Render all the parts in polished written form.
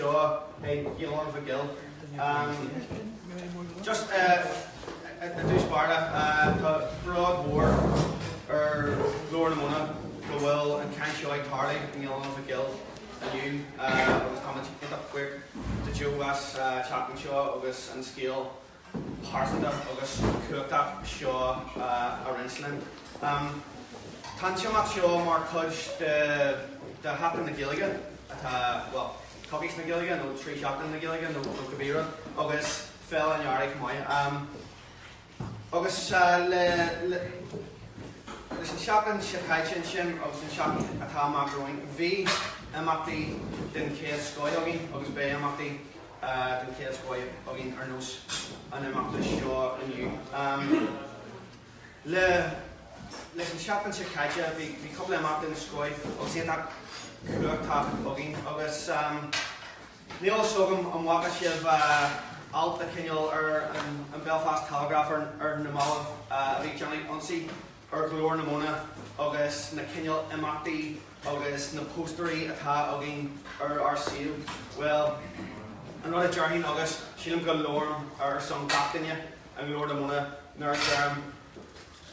seo Giobráltar le Joe Austin. Just a dús barda broad war Glór na Móna go bhfuil an ceann seo ag tarlaí in Giobráltar le Joe aniu agus táid ag quick de Joe was chatting seo agus an scéal pearsanta agus chuach seo a rinslin. Tá teamach seo mar chuid de hapan na Gaeilge well cobbís na Gaeilge nó trí seachtain na Gaeilge nó Béarla agus fel an Earraigh maith. Agus leis an seachtain siachtain sin agus an seachtain atá amach roing bhí amachtaí den chéad scoil agin agus bé amachtaí den chéad scoil agin ar nós an amachta seo aniu. Leis an seachtain siachtain bhí coppla amachta den scoil agus éad chuach agin agus níl sogam an bhaga siamh alt a cinneal ar an Belfast Telegraph ar na málamh a bhí Johnny Onsi ar Glór na Móna agus na cinneal amachtaí agus na posterí atá agin ar síl. Well, an rud a dearthain agus sílim go lorm ar son gachtainne an Glór na Móna nuair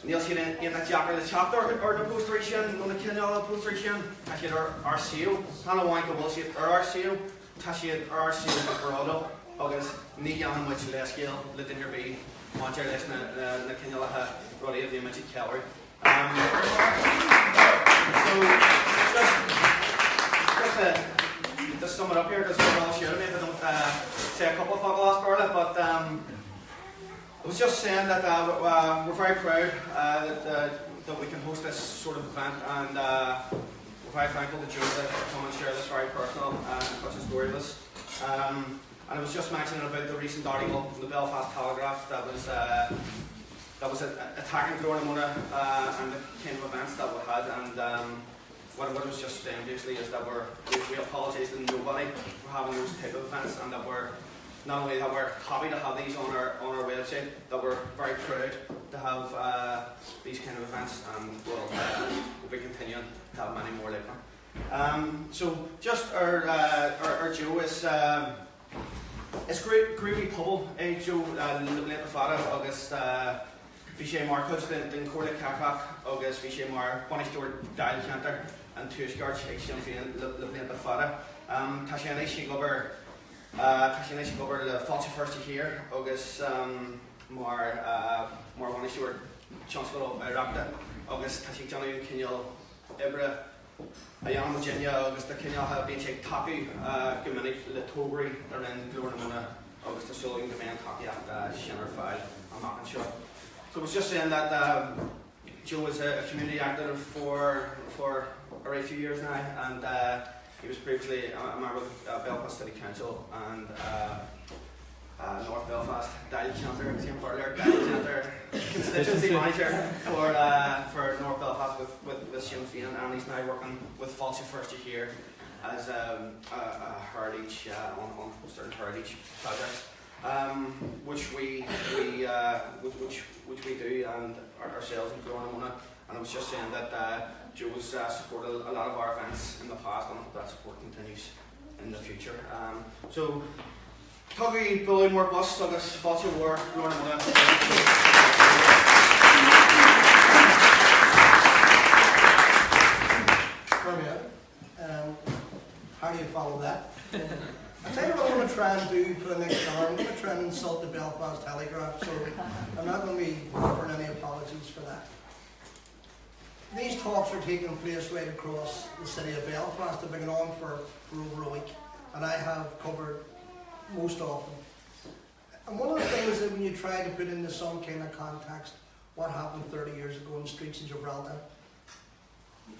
níl sin iad deachar le teachtar ar na posterí sin nó na cinneal posterí sin a siad ar síl. Tá bhain go bhfuil siad ar síl, tá siad ar síl go Giobráltar agus ní dhéanam muid le scéal le duine bí máte leis na cinnealathe rudaí a bhí muid ceabhair. So just sum it up here because we're all sharing it. I don't say a couple of fuck last Béarla, but I was just saying that we're very proud that we can host this sort of event, and we're very thankful to Joe to come and share this very personal and such a story with us. And I was just mentioning about the recent article in the Belfast Telegraph that was attacking Glór na Móna and the kind of events that we had. And what I was just saying basically is that we apologise to nobody for having those type of events, and that we're not only that we're happy to have these on our website, that we're very proud to have these kind of events, and we'll be continuing to have many more like them. So just our Joe is it's great wee pobble Joe le blianta fada agus bhí sé mar chuid den chomh glacadh agus bhí sé mar banisteoir daonna an tuaisceart ag sin féin le blianta fada. Tá sé éis sin gobar le fáilte first here agus mar banisteoir tionscoil Earraigh agus tá sé Johnny cinneal Ebre a dhéanam Virginia agus the cinnealtha bíonn sé taú go minic le tógraí ar an Glór na Móna agus tá súlainn go mbeadh takeíocht sin ar fáil amach an seo. So I was just saying that Joe was a community actor for a very few years now, and he was previously a member of Belfast City Council and North Belfast daonna constituency manager for North Belfast with Sinn Féin, and he's now working with Fáilte First here as a heritage on certain heritage projects, which we do and ourselves in Glór na Móna. And I was just saying that Joe's supported a lot of our events in the past, and I hope that support continues in the future. So Tuggy Billy more bus agus Fáilte War Glór na Móna. How do you follow that? I tell you what I'm going to try and do for the next hour. I'm going to try and insult the Belfast Telegraph, so I'm not going to be offering any apologies for that. These talks are taking place right across the city of Belfast. They've been on for over a week, and I have covered most of them. And one of the things that when you try to put into some kind of context what happened 30 years ago in the streets of Gibraltar,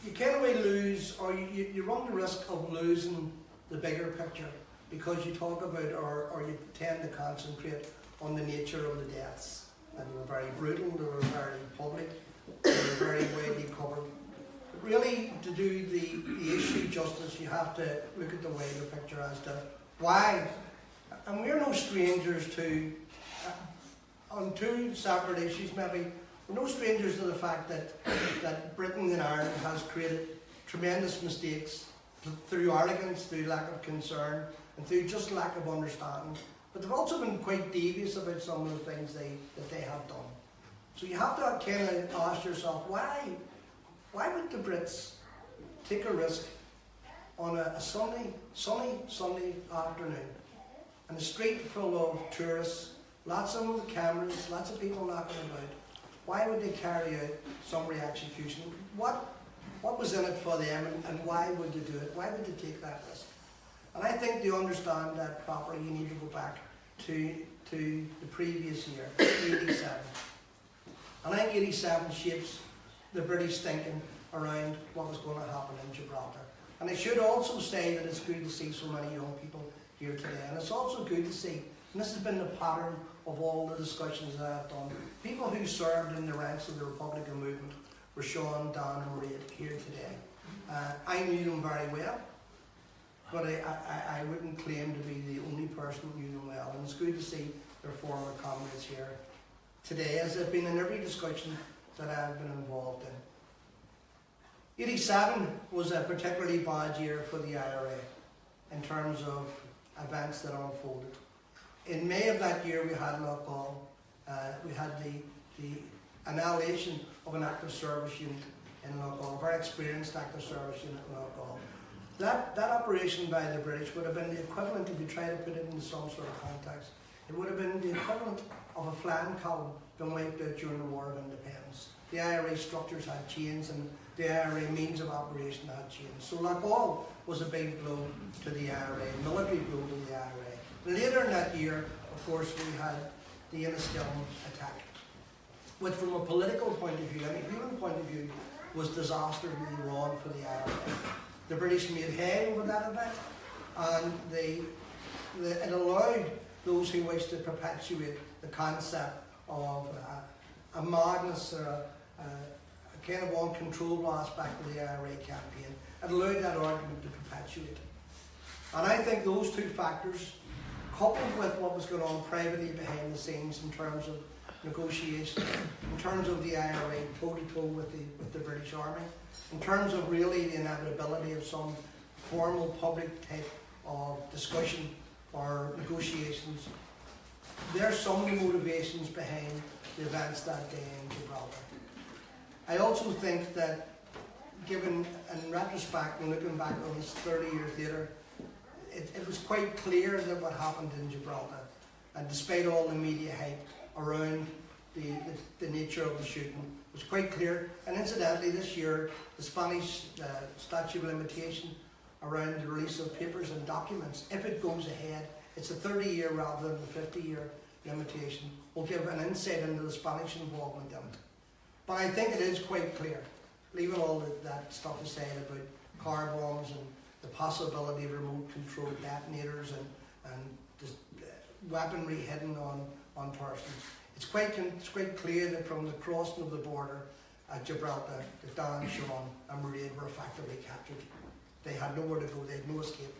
you kind of lose, or you run the risk of losing the bigger picture, because you talk about or you tend to concentrate on the nature of the deaths. And they were very brutal, they were very public, they were very widely covered. But really, to do the issue justice, you have to look at the wider picture as to why. And we're no strangers to, on two separate issues maybe, we're no strangers to the fact that Britain and Ireland has created tremendous mistakes through arrogance, through lack of concern, and through just lack of understanding. But they've also been quite devious about some of the things that they have done. So you have to kind of ask yourself, why would the Brits take a risk on a sunny Sunday afternoon, and a street full of tourists, lots of them with cameras, lots of people knocking about? Why would they carry out summary execution? What was in it for them, and why would they do it? Why would they take that risk? And I think to understand that properly, you need to go back to the previous year, 87. And I think 87 shapes the British thinking around what was going to happen in Gibraltar. And I should also say that it's good to see so many young people here today. And it's also good to see, and this has been the pattern of all the discussions that I've done, people who served in the ranks of the Republican movement were Sean, Dan and Mairead here today. I knew them very well, but I wouldn't claim to be the only person who knew them well. And it's good to see their former comrades here today, as they've been in every discussion that I've been involved in. 87 was a particularly bad year for the IRA in terms of events that unfolded. In May of that year, we had glacadh. We had the annihilation of an active service unit in glacadh, a very experienced active service unit in glacadh. That operation by the British would have been the equivalent, if you try to put it into some sort of context, it would have been the equivalent of a flying column being wiped out during the War of Independence. The IRA structures had changed, and the IRA means of operation had changed. So glacadh was a big blow to the IRA, a military blow to the IRA. Later in that year, of course, we had the Enniskillen attack, which from a political point of view and a human point of view was disastrously wrong for the IRA. The British made hay over that event, and it allowed those who wished to perpetuate the concept of a madness or a kind of uncontrollable aspect of the IRA campaign. It allowed that argument to perpetuate. And I think those two factors, coupled with what was going on privately behind the scenes in terms of negotiations, in terms of the IRA toe-to-toe with the British Army, in terms of really the inevitability of some formal public type of discussion or negotiations, there's some of the motivations behind the events that day in Gibraltar. I also think that, given in retrospect and looking back on this 30 years later, it was quite clear that what happened in Gibraltar, and despite all the media hype around the nature of the shooting, was quite clear. And incidentally, this year, the Spanish statute of limitation around the release of papers and documents, if it goes ahead, it's a 30-year rather than the 50-year limitation, will give an insight into the Spanish involvement in it. But I think it is quite clear, leaving all that stuff aside about car bombs and the possibility of remote control detonators and just weaponry hidden on persons. It's quite clear that from the crossing of the border at Gibraltar, that Dan, Sean and Mairead were effectively captured. They had nowhere to go, they had no escape.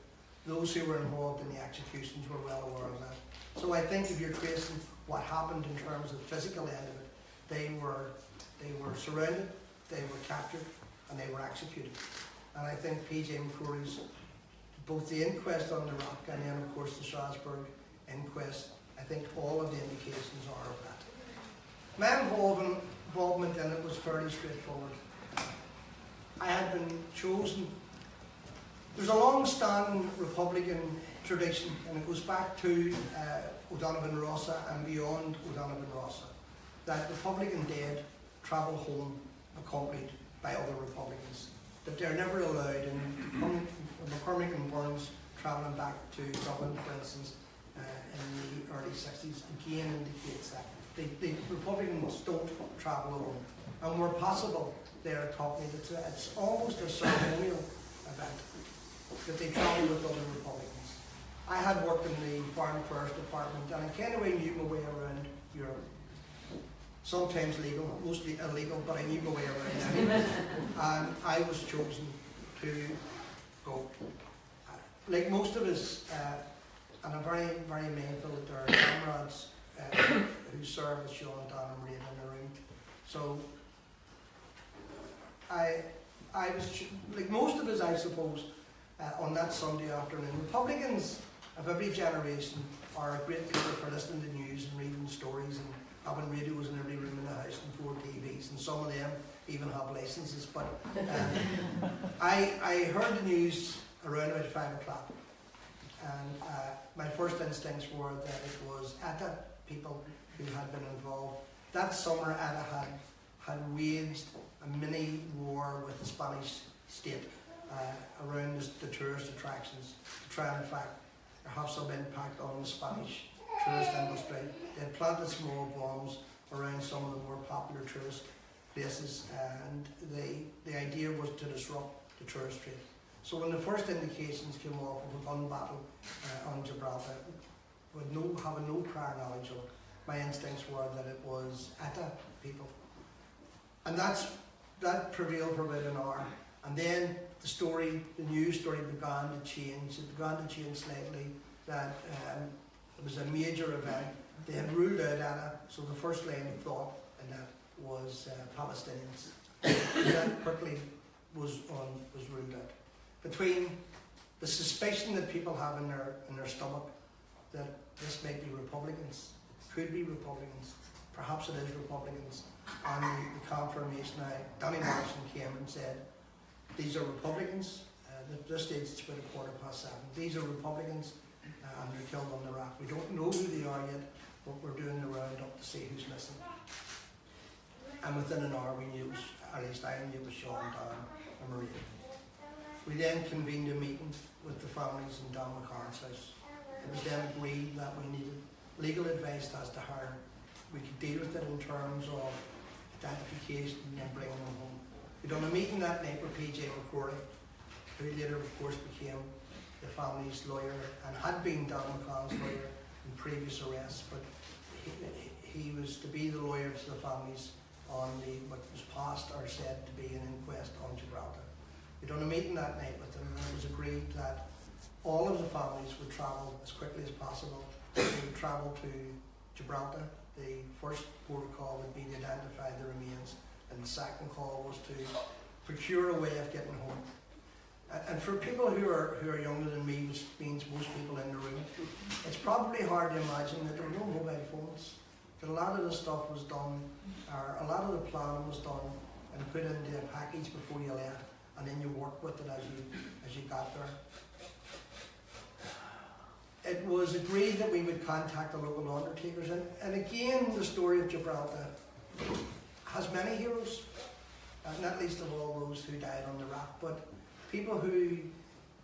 Those who were involved in the executions were well aware of that. So I think if you're tracing what happened in terms of the physical end of it, they were surrounded, they were captured, and they were executed. And I think P.J. McCrory's, both the inquest on the Rock and then of course the Strasbourg inquest, I think all of the indications are of that. My involvement in it was fairly straightforward. I had been chosen. There's a long-standing Republican tradition, and it goes back to O'Donovan Rossa and beyond O'Donovan Rossa, that Republican dead travel home accompanied by other Republicans. That they're never allowed, and McCormick and Burns travelling back to Dublin, for instance, in the early 60s, again indicates that. The Republicans don't travel alone, and where possible, they're accompanied. It's almost a ceremonial event that they travel with other Republicans. I had worked in the Foreign Affairs Department, and I kind of knew my way around Europe. Sometimes legal, mostly illegal, but I knew my way around it. And I was chosen to go. Like most of us, and I'm very, very mindful that there are comrades who serve with Sean, Dan and Mairead in the room. So I was, like most of us, I suppose, on that Sunday afternoon. Republicans of every generation are great people for listening to news and reading stories and having radios in every room in the house and 4 TVs, and some of them even have licenses. But I heard the news around about 5 o'clock, and my first instincts were that it was ETA people who had been involved. That summer, ETA had waged a mini war with the Spanish state around the tourist attractions to try and, in fact, have some impact on the Spanish tourist industry. They had planted small bombs around some of the more popular tourist places, and the idea was to disrupt the tourist trade. So when the first indications came off of a gun battle on Gibraltar, having no prior knowledge of it, my instincts were that it was ETA people. And that prevailed for about an hour. And then the news story began to change. It began to change slightly, that it was a major event. They had ruled out ETA, so the first line of thought in that was Palestinians. That quickly was ruled out. Between the suspicion that people have in their stomach that this might be Republicans, could be Republicans, perhaps it is Republicans, and the confirmation, Danny Morrison came and said, these are Republicans. At this stage it's about 7:15. These are Republicans, and they're killed on the rack. We don't know who they are yet, but we're doing the roundup to see who's missing. And within an hour we knew it was, at least I knew it was Sean, Dan and Mairead. We then convened a meeting with the families in Dan McCann's house. It was then agreed that we needed legal advice as to how we could deal with it in terms of identification and bringing them home. We done a meeting that night with PJ McCrory, who later of course became the family's lawyer and had been Dan McCann's lawyer in previous arrests, but he was to be the lawyer to the families on what was passed or said to be an inquest on Gibraltar. We done a meeting that night with them, and it was agreed that all of the families would travel as quickly as possible. They would travel to Gibraltar. The first port of call would be to identify the remains, and the second call was to procure a way of getting home. And for people who are younger than me, which means most people in the room, it's probably hard to imagine that there were no mobile phones. That a lot of the stuff was done, or a lot of the planning was done and put into a package before you left, and then you worked with it as you got there. It was agreed that we would contact the local undertakers, and again the story of Gibraltar has many heroes, not least of all those who died on the rack, but people who,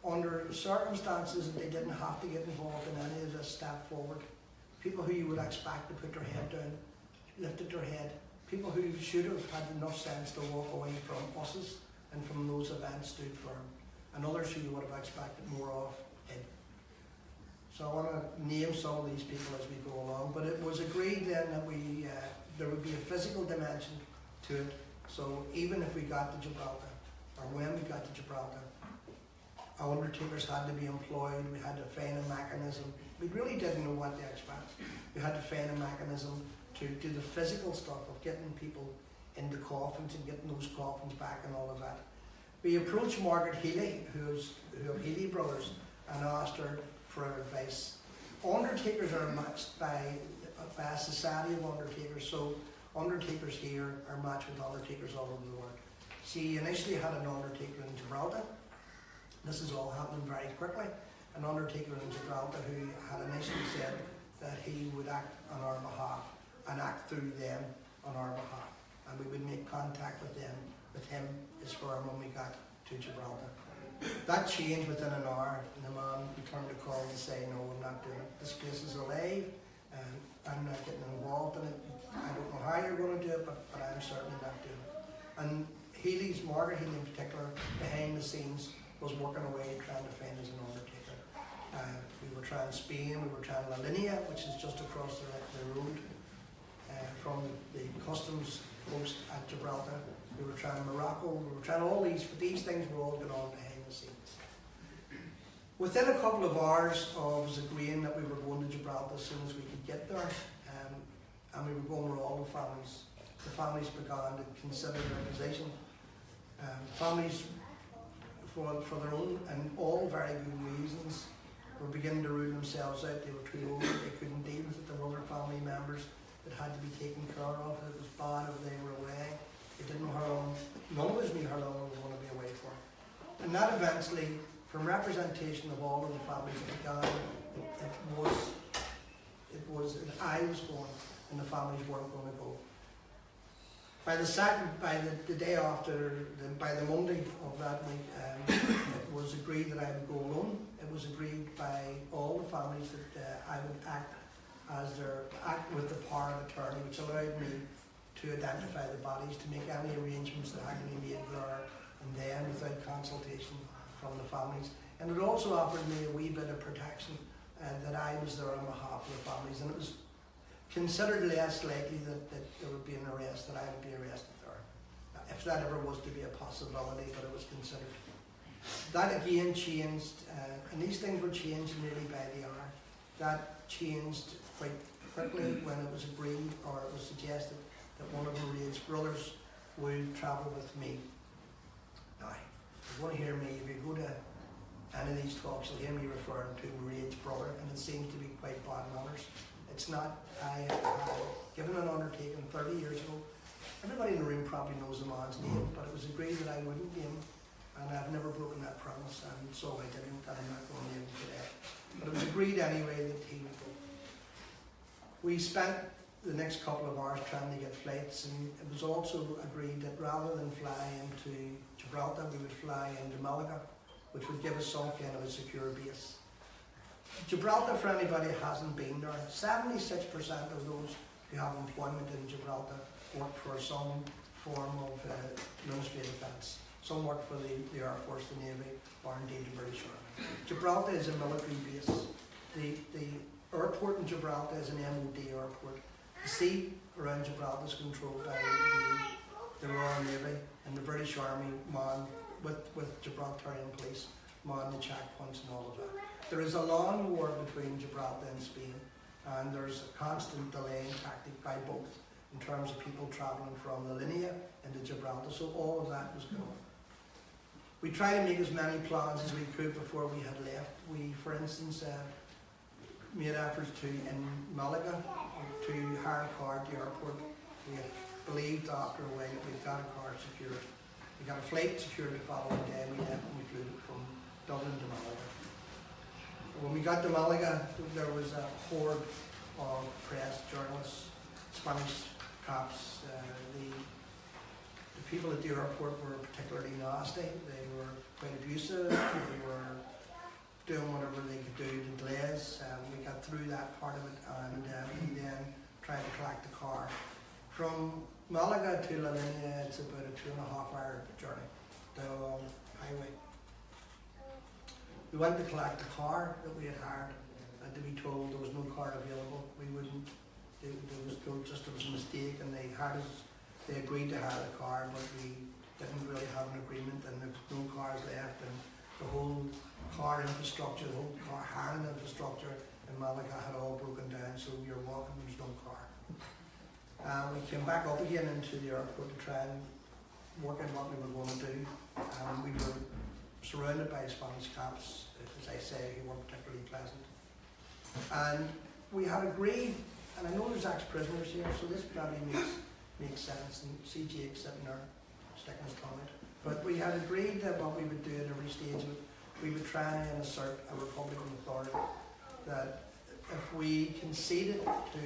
under circumstances that they didn't have to get involved in any of this, step forward. People who you would expect to put their head down, lifted their head. People who should have had enough sense to walk away from buses and from those events stood firm. And others who you would have expected more of did. So I want to name some of these people as we go along, but it was agreed then that there would be a physical dimension to it. So even if we got to Gibraltar, or when we got to Gibraltar, our undertakers had to be employed. We had to find a mechanism. We really didn't know what to expect. We had to find a mechanism to do the physical stuff of getting people into coffins and getting those coffins back and all of that. We approached Margaret Healy, who of Healy Brothers, and asked her for advice. Undertakers are matched by a society of undertakers, so undertakers here are matched with undertakers all over the world. She initially had an undertaker in Gibraltar. This is all happening very quickly. An undertaker in Gibraltar who had initially said that he would act on our behalf and act through them on our behalf. And we would make contact with them, with him, his firm, when we got to Gibraltar. That changed within an hour, and the man returned the call to say, no, I'm not doing it. This place is alive, and I'm not getting involved in it. I don't know how you're going to do it, but I'm certainly not doing it. And Margaret Healy in particular, behind the scenes, was working away trying to find us an undertaker. We were trying Spain, we were trying La Linea, which is just across the road from the customs post at Gibraltar. We were trying Morocco, we were trying all these, but these things were all going on behind the scenes. Within a couple of hours of us agreeing that we were going to Gibraltar as soon as we could get there, and we were going with all the families began to consider their position. Families for their own and all very good reasons, were beginning to rule themselves out. They were too old, they couldn't deal with it. There were other family members that had to be taken care of. It was bad if they were away. They didn't know how long, none of us knew how long we were going to be away for. And that eventually, from representation of all of the families that began, it was that I was going and the families weren't going to go. By the day after, by the Monday of that week, it was agreed that I would go alone. It was agreed by all the families that I would act with the power of attorney, which allowed me to identify the bodies, to make any arrangements that had to be made there and then without consultation from the families. And it also offered me a wee bit of protection that I was there on behalf of the families, and it was considered less likely that there would be an arrest, that I would be arrested there, if that ever was to be a possibility, but it was considered. That again changed, and these things were changed nearly by the hour. That changed quite quickly when it was agreed, or it was suggested, that one of Mairead's brothers would travel with me. Now, you're going to hear me, if you go to any of these talks, you'll hear me referring to Mairead's brother, and it seems to be quite bad manners. It's not. I had given an undertaking 30 years ago. Everybody in the room probably knows the man's name, but it was agreed that I wouldn't name him, and I've never broken that promise, and so I didn't, and I'm not going to name him today. But it was agreed anyway that he would go. We spent the next couple of hours trying to get flights, and it was also agreed that rather than fly into Gibraltar, we would fly into Malaga, which would give us some kind of a secure base. Gibraltar, for anybody who hasn't been there, 76% of those who have employment in Gibraltar work for some form of military defence. Some work for the Air Force, the Navy, or indeed the British Army. Gibraltar is a military base. The airport in Gibraltar is an MOD airport. The sea around Gibraltar is controlled by the Royal Navy, and the British Army with Gibraltarian police man the checkpoints and all of that. There is a long war between Gibraltar and Spain, and there's a constant delaying tactic by both in terms of people travelling from the Linea into Gibraltar, so all of that was going on. We tried to make as many plans as we could before we had left. We, for instance, made efforts in Malaga to hire a car at the airport. We believed after a while that we'd got a car secured. We got a flight secured the following day, and we left and we flew from Dublin to Malaga. When we got to Malaga, there was a horde of press, journalists, Spanish cops. The people at the airport were particularly nasty. They were quite abusive. They were doing whatever they could do to glaze. We got through that part of it, and we then tried to collect the car. From Malaga to La Linea, it's about a 2.5-hour journey down a long highway. We went to collect the car that we had hired, and to be told there was no car available. We wouldn't. There was a mistake, and they agreed to hire the car, but we didn't really have an agreement, and there was no cars left, and the whole car infrastructure, the whole car hiring infrastructure in Malaga had all broken down, so we were walking, there was no car. We came back up again into the airport to try and work out what we were going to do. We were surrounded by Spanish cops, as I say, who weren't particularly pleasant. And we had agreed, and I know there's ex-prisoners here, so this probably makes sense, and see Jake sitting there, sticking his tongue out. But we had agreed that what we would do at every stage of it, we would try and assert a Republican authority, that if we conceded to,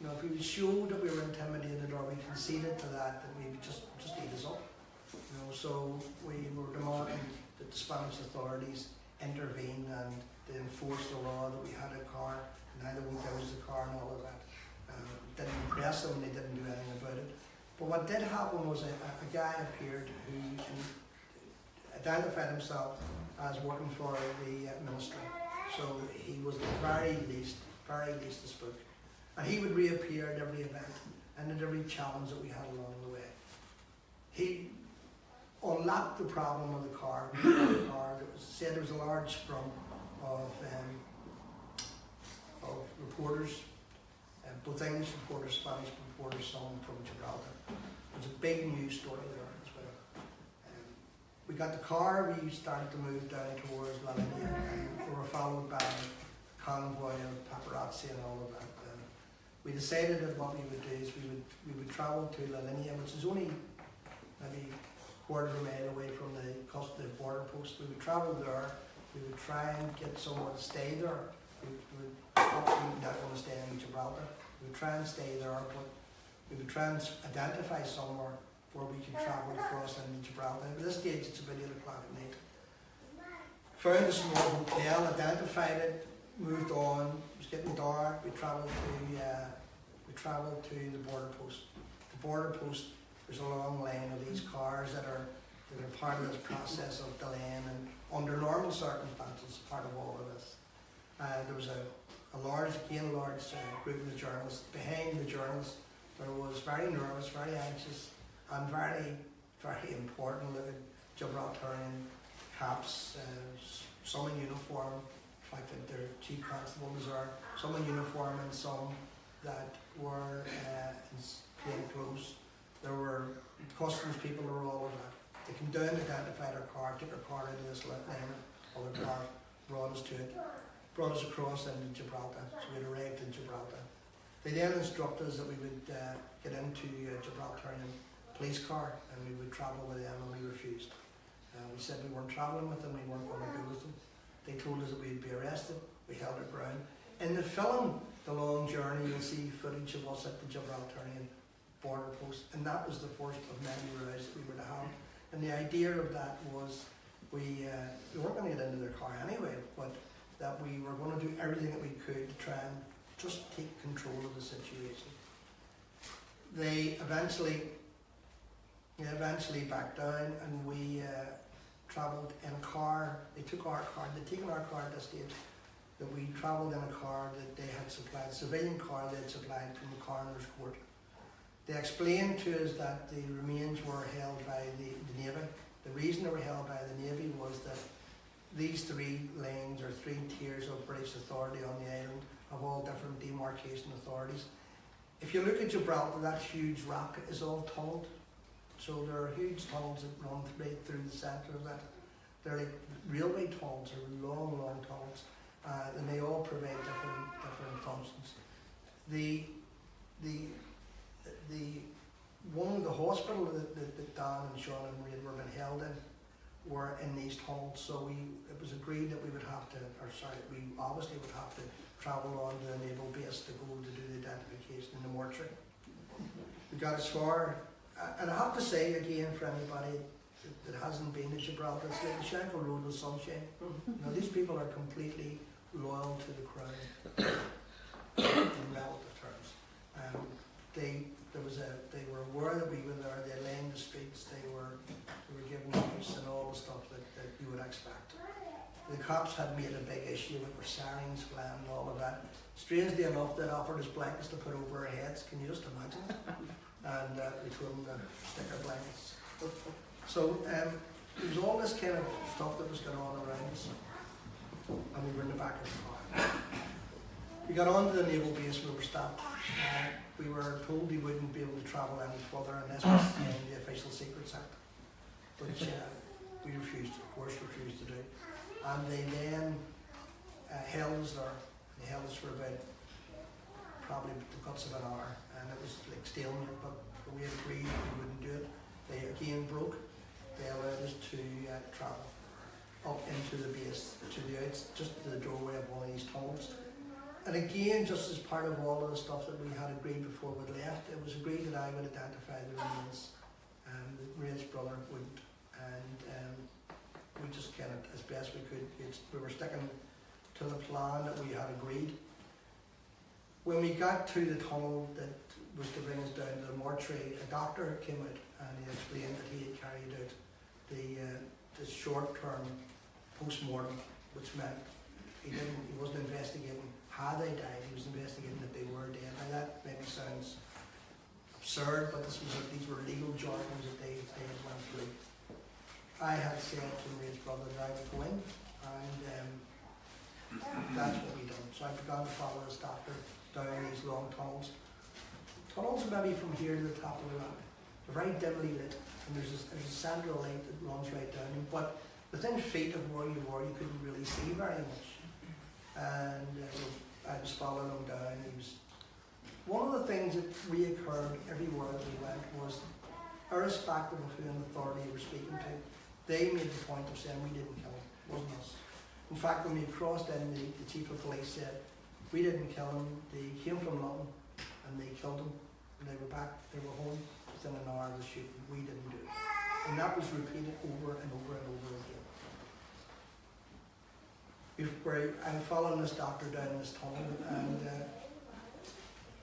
if we showed that we were intimidated or we conceded to that we would just eat us up. So we were demanding that the Spanish authorities intervene and to enforce the law, that we had a car, neither would give us the car and all of that. Didn't impress them, they didn't do anything about it. But what did happen was a guy appeared who identified himself as working for the ministry. So he was the very least a spook. And he would reappear at every event and at every challenge that we had along the way. He unlocked the problem of the car. Said there was a large scrum of reporters, both English reporters, Spanish reporters, some from Gibraltar. It was a big news story there as well. we got the car, we started to move down towards Lavinia, and we were followed by a convoy of paparazzi and all of that. We decided that what we would do is we would travel to Lavinia, which is only maybe a quarter of a mile away from the border post. We would travel there, we would try and get someone to stay there. We would obviously not want to stay in Gibraltar. We would try and stay there, but we would try and identify somewhere where we could travel across into Gibraltar. At this stage, it's about 8 o'clock at night. Found a small hotel, identified it, moved on. It was getting dark. We travelled to the border post. The border post, there's a long line of these cars that are part of this process of delaying, and under normal circumstances, part of all of this. There was a large group of the journalists. Behind the journalists, there was very nervous, very anxious, and very, very important looking Gibraltarian caps, some in uniform. In fact, that their chief constable was there, some in uniform and some that were in plain clothes. There were customs people, there were all of that. They came down, identified our car, took our car into this lane, other car, brought us across into Gibraltar. So we had arrived in Gibraltar. They then instructed us that we would get into a Gibraltarian police car and we would travel with them, and we refused. We said we weren't travelling with them, we weren't going to go with them. They told us that we'd be arrested. We held our ground. In the film, The Long Journey, you'll see footage of us at the Gibraltarian border post, and that was the first of many rows that we were to have. And the idea of that was we weren't going to get into their car anyway, but that we were going to do everything that we could to try and just take control of the situation. They eventually backed down, and we travelled in a car. They took our car, they'd taken our car at this stage, that we travelled in a car that they had supplied, a civilian car they had supplied from the coroner's court. They explained to us that the remains were held by the Navy. The reason they were held by the Navy was that these 3 lanes or 3 tiers of British authority on the island have all different demarcation authorities. If you look at Gibraltar, that huge rock is all tunnelled. So there are huge tunnels that run right through the centre of that. They're like railway tunnels, or long tunnels, and they all provide different functions. The one of the hospital that Dan and Sean and Mairead were being held in were in these tunnels. So it was agreed that we obviously would have to travel on to the naval base to go to do the identification in the mortuary. We got as far. And I have to say again, for anybody that hasn't been to Gibraltar, it's like the Shankill Road with sunshine. You know, these people are completely loyal to the crown in relative terms. They were aware that we were there. They lined the streets. They were given use and all the stuff that you would expect. The cops had made a big issue with their sirens flying and all of that. Strangely enough, they offered us blankets to put over our heads. Can you just imagine? And we told them to stick our blankets. So there was all this kind of stuff that was going on around us, and we were in the back of the car. We got onto the naval base, we were stopped. We were told we wouldn't be able to travel any further unless we signed the Official Secrets Act, which we refused to do. And they then held us there. They held us for about probably the guts of an hour, and it was like stalemate, but we agreed we wouldn't do it. They again broke. They allowed us to travel up into the base, just to the doorway of one of these tunnels. And again, just as part of all of the stuff that we had agreed before we left, it was agreed that I would identify the remains, and Mairead's brother wouldn't. And we just kind of, as best we could, we were sticking to the plan that we had agreed. When we got to the tunnel that was to bring us down to the mortuary, a doctor came out and he explained that he had carried out the short-term post-mortem, which meant he wasn't investigating how they died, he was investigating that they were dead. Now that maybe sounds absurd, but these were legal jargons that they had went through. I had said to Mairead's brother that I would go in, and that's what we done. So I began to follow this doctor down these long tunnels. Tunnels maybe from here to the top of the rock. They're very dimly lit, and there's a central light that runs right down them, but within feet of where you were, you couldn't really see very much. And I was following him down. One of the things that reoccurred everywhere that we went was, irrespective of who in authority you were speaking to, they made the point of saying we didn't kill him, it wasn't us. In fact, when we crossed in, the chief of police said, we didn't kill him, they came from London and they killed him, and they were home within an hour of the shooting, we didn't do it. And that was repeated over and over and over again. I'm following this doctor down this tunnel, and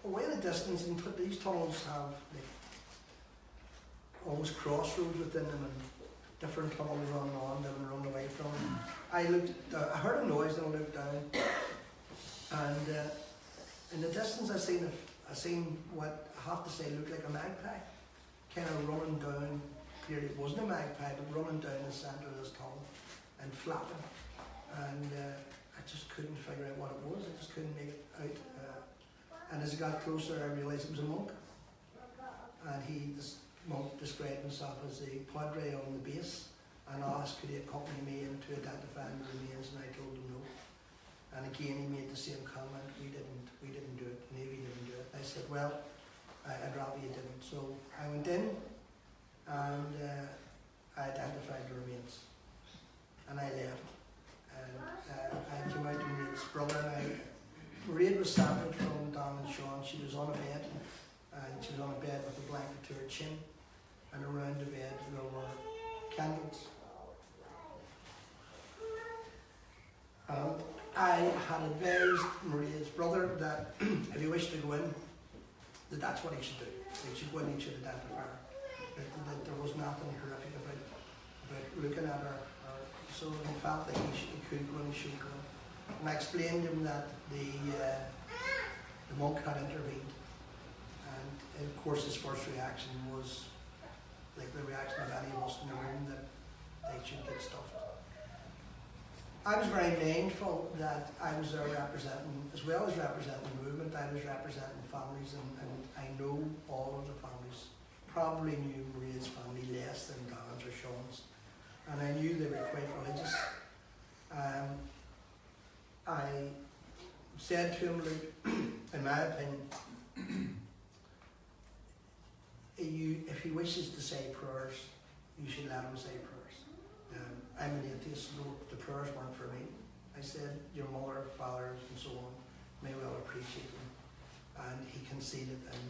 away in the distance, and these tunnels have like, almost crossroads within them, and different tunnels run on them and run away from them. I heard a noise and I looked down, and in the distance I seen what I have to say looked like a magpie, kind of running down. Clearly it wasn't a magpie, but running down the centre of this tunnel and flapping. And I just couldn't figure out what it was. I just couldn't make it out. And as I got closer, I realised it was a monk. And this monk described himself as a padre on the base, and asked could he accompany me in to identify the remains, and I told him no. And again he made the same comment, we didn't do it, Navy didn't do it. I said, well, I'd rather you didn't. So I went in and I identified the remains, and I left. And I came out to Mairead's brother, and Mairead was separated from Dan and Sean. She was on a bed, and she was on a bed with a blanket to her chin, and around the bed there were candles. I had advised Mairead's brother that if he wished to go in, that's what he should do. He should go in, he should identify her. That there was nothing horrific about looking at her. So he felt that he could go and he should go. And I explained to him that the monk had intervened. And of course his first reaction was like the reaction of any of us in the room, that they should get stuffed. I was very mindful that I was there representing, as well as representing the movement, I was representing families, and I know all of the families. Probably knew Mairead's family less than Dan's or Sean's. And I knew they were quite religious. I said to him, look, in my opinion, if he wishes to say prayers, you should let him say prayers. I'm an atheist, so the prayers weren't for me. I said, your mother, father, and so on may well appreciate them. And he conceded, and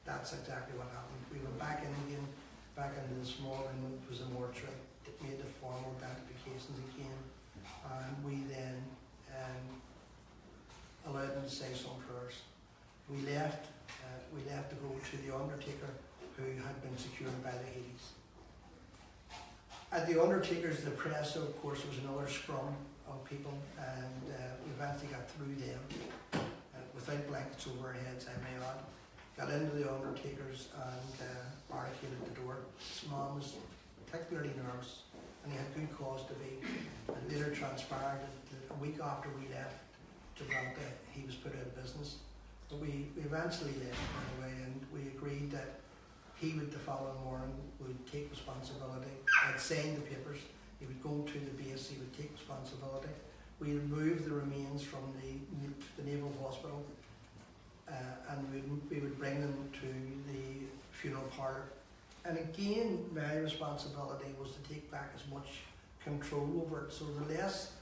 that's exactly what happened. We went back in again, back into the small room. It was a mortuary. It made the formal identifications again, and we then allowed them to say some prayers. We left to go to the undertaker, who had been secured by the Hades. At the undertaker's, the press, of course, there was another scrum of people, and we eventually got through them without blankets over our heads, I may add. Got into the undertaker's and barricaded the door. His mom was particularly nervous, and he had good cause to be. And later transpired that a week after we left Gibraltar, he was put out of business. But we eventually left anyway, and we agreed that he would, the following morning, would take responsibility. I'd signed the papers. He would go to the base, he would take responsibility. We would move the remains from the Naval Hospital, and we would bring them to the funeral parlour. And again, my responsibility was to take back as much control over it. So the less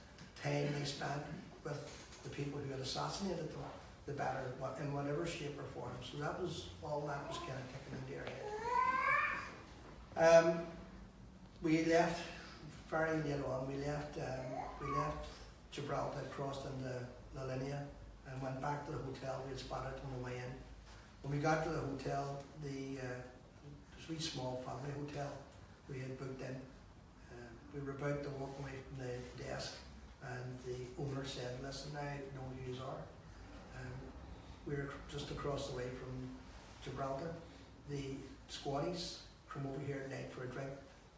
time they spent with the people who had assassinated them, the better, in whatever shape or form. So that was all that was kind of kicking into our head. We left very late on. We left Gibraltar, crossed into La Linea, and went back to the hotel we had spotted on the way in. When we got to the hotel, it was a wee small family hotel we had booked in. We were about to walk away from the desk, and the owner said, listen, I know who you are. We were just across the way from Gibraltar. The squatties come over here at night for a drink.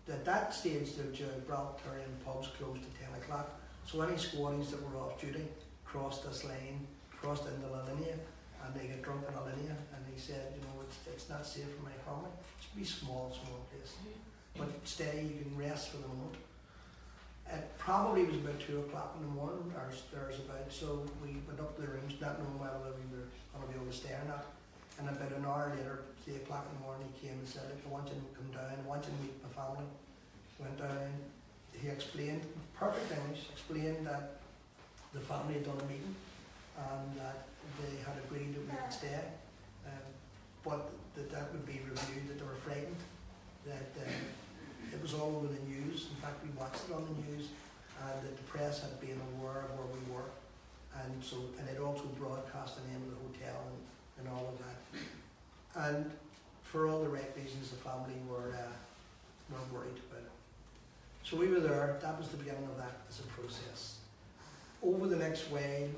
At that stage, the Gibraltarian pubs closed at 10 o'clock. So any squatties that were off duty crossed this line, crossed into La Linea, and they get drunk in Alinea, and he said, you know, it's not safe for my family. It's a wee small place, but stay, you can rest for the moment. It probably was about 2 o'clock in the morning, or there's about, so we went up to the rooms, not knowing whether we were going to be able to stay or not. And about an hour later, 3 o'clock in the morning, he came and said, I want you to come down, I want you to meet my family. Went down, he explained, perfect English, explained that the family had done a meeting and that they had agreed that we could stay, but that would be reviewed, that they were frightened, that it was all over the news. In fact, we watched it on the news, and that the press had been aware of where we were, and it also broadcast the name of the hotel and all of that. And for all the right reasons, the family were worried about it. So we were there. That was the beginning of that as a process. Over the next way,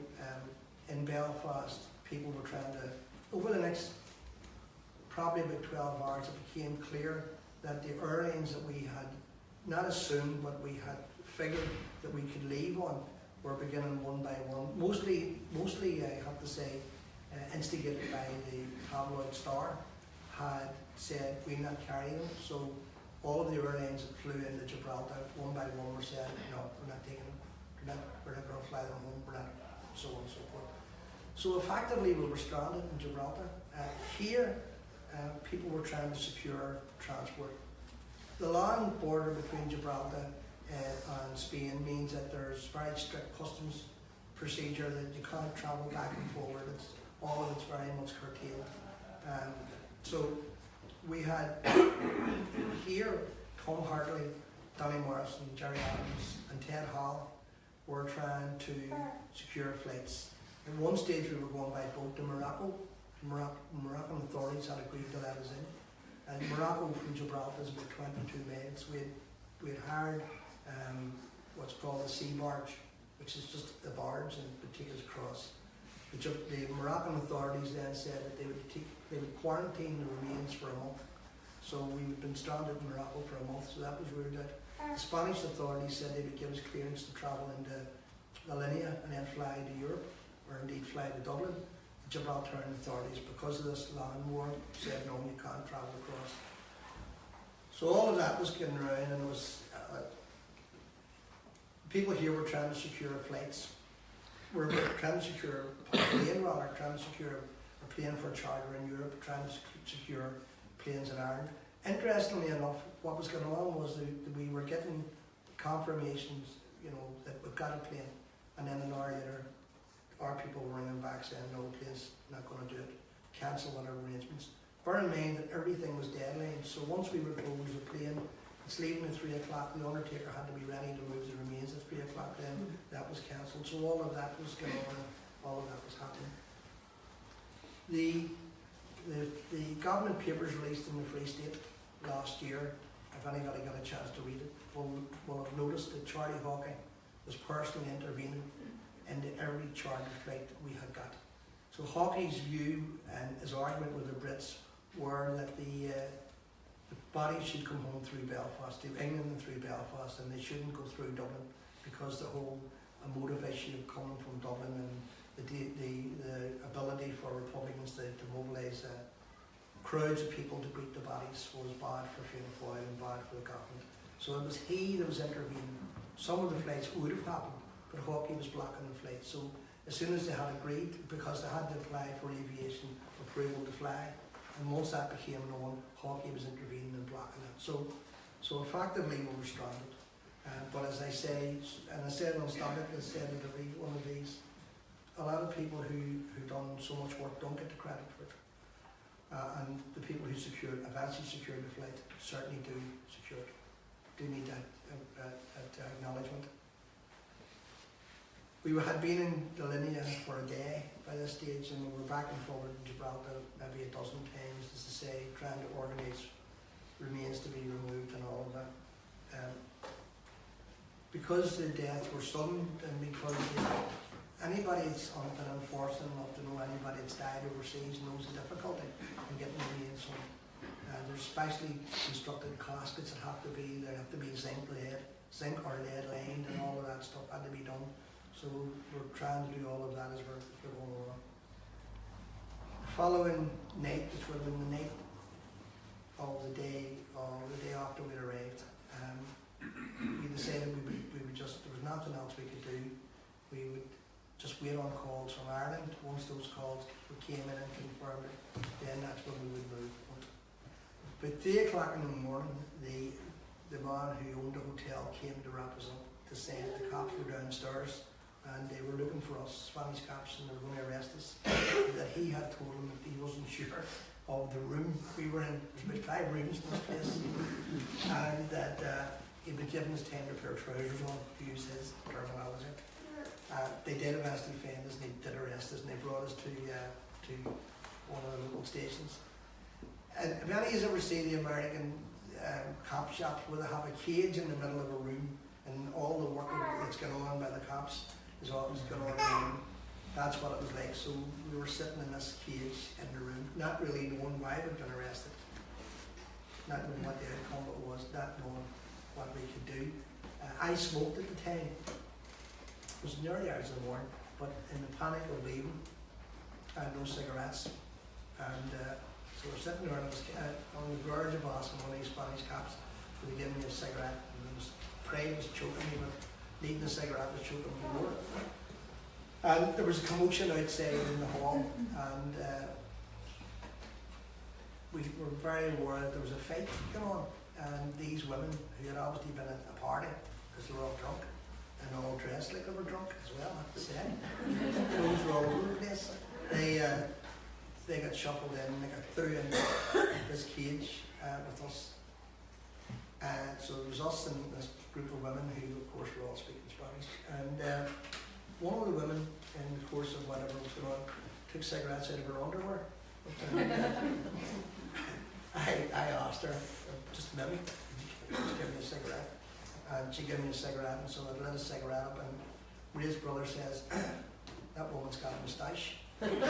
in Belfast, people were trying to, over the next probably about 12 hours, it became clear that the airlines that we had not assumed, but we had figured that we could leave on, were beginning one by one. Mostly I have to say, instigated by the tabloid Star, had said we'll not carry them. So all of the airlines that flew into Gibraltar, one by one, were saying, no, we're not taking them. We're not going to fly them home. We're not, so on and so forth. So effectively, we were stranded in Gibraltar. Here, people were trying to secure transport. The long border between Gibraltar and Spain means that there's very strict customs procedure, that you can't travel back and forward. All of it's very much curtailed. So we had here Tom Hartley, Danny Morrison, Jerry Adams and Ted Hall were trying to secure flights. At one stage we were going by boat to Morocco. Moroccan authorities had agreed to let us in. And Morocco from Gibraltar is about 22 miles. We had hired what's called a sea barge, which is just a barge and would take us across. The Moroccan authorities then said that they would quarantine the remains for a month. So we had been stranded in Morocco for a month, so that was ruled out. The Spanish authorities said they would give us clearance to travel into Alinea and then fly to Europe, or indeed fly to Dublin. The Gibraltarian authorities, because of this land war, said no, you can't travel across. So all of that was getting around, and it was people here were trying to secure flights. We're trying to secure a plane, rather, trying to secure a plane for a charter in Europe, trying to secure planes in Ireland. Interestingly enough, what was going on was that we were getting confirmations, you know, that we've got a plane, and then an hour later, our people were ringing back saying, no, plane's not going to do it, cancel whatever arrangements. Bear in mind that everything was deadline, so once we were told the plane, it's leaving at 3 o'clock, the undertaker had to be ready to move the remains at 3 o'clock, then that was cancelled. So all of that was going on, all of that was happening. The government papers released in the Free State last year, if anybody got a chance to read it, will have noticed that Charlie Hawking was personally intervening into every charter flight that we had got. So Hawkey's view and his argument with the Brits were that the bodies should come home through Belfast, to England and through Belfast, and they shouldn't go through Dublin, because the whole emotive issue of coming from Dublin and the ability for Republicans to mobilise crowds of people to greet the bodies was bad for Fianna Fáil and bad for the government. So it was he that was intervening. Some of the flights would have happened, but Hawkey was blocking the flight. So as soon as they had agreed, because they had to apply for aviation approval to fly, and once that became known, Hawkey was intervening and blocking it. So effectively we were stranded. But as I say, and I said on Startup, I said at every one of these, a lot of people who done so much work don't get the credit for it. And the people who eventually secured the flight certainly do secure it, do need that acknowledgement. We had been in Alinea for a day by this stage, and we were back and forward in Gibraltar maybe a dozen times, as I say, trying to organise remains to be removed and all of that. Because the deaths were sudden, and because anybody that's been unfortunate enough to know anybody that's died overseas knows the difficulty in getting remains home. There's specially constructed caskets that have to be zinc or lead lined, and all of that stuff had to be done. So we're trying to do all of that as we're going along. following night, which would have been the night of the day after we'd arrived, we decided we would just, there was nothing else we could do. We would just wait on calls from Ireland. Once those calls came in and confirmed it, then that's when we would move. But 3 o'clock in the morning, the man who owned the hotel came to represent, to say that the cops were downstairs and they were looking for us, Spanish cops, and they were going to arrest us. That he had told them that he wasn't sure of the room we were in. There's about 5 rooms in this place, and that he'd been given his time to put trousers on, to use his terminology. They did eventually find us and they did arrest us, and they brought us to one of the local stations. And if any of you ever see the American cop shops where they have a cage in the middle of a room and all the work that's going on by the cops is always going on in the room, that's what it was like. So we were sitting in this cage in the room, not really knowing why we'd been arrested, not knowing what the outcome of it was, not knowing what we could do. I smoked at the time. It was in the early hours of the morning, but in the panic of leaving, I had no cigarettes. And so we're sitting there and I was on the verge of asking one of these Spanish cops to give me a cigarette. And pride was choking me, but needing a cigarette was choking me more. And there was a commotion outside in the hall, and we were very worried there was a fight going on. And these women, who had obviously been at a party, because they were all drunk, and all dressed like they were drunk as well, I have to say. Clothes were all over the place. They got shuffled in, they got threw in this cage with us. So it was us and this group of women who, of course, were all speaking Spanish. And one of the women, in the course of whatever was going on, took cigarettes out of her underwear. I asked her, just maybe, just give me a cigarette. And she gave me a cigarette, and so I lit a cigarette up, and Ray's brother says, that woman's got a moustache. And I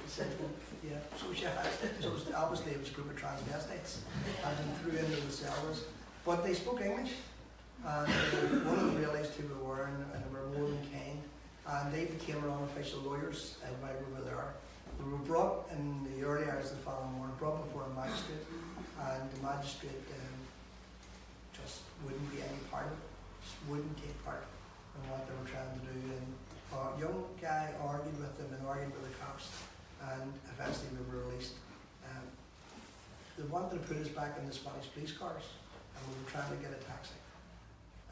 said, yeah, so she had. So obviously it was a group of transvestites, and then threw into the cellars. But they spoke English, and one of them realised who we were, and they were more than kind. And they became our unofficial lawyers while we were there. We were brought in the early hours of the following morning, brought before a magistrate, and the magistrate just wouldn't be any part of it, just wouldn't take part in what they were trying to do. And our young guy argued with them and argued with the cops, and eventually we were released. They wanted to put us back in the Spanish police cars, and we were trying to get a taxi.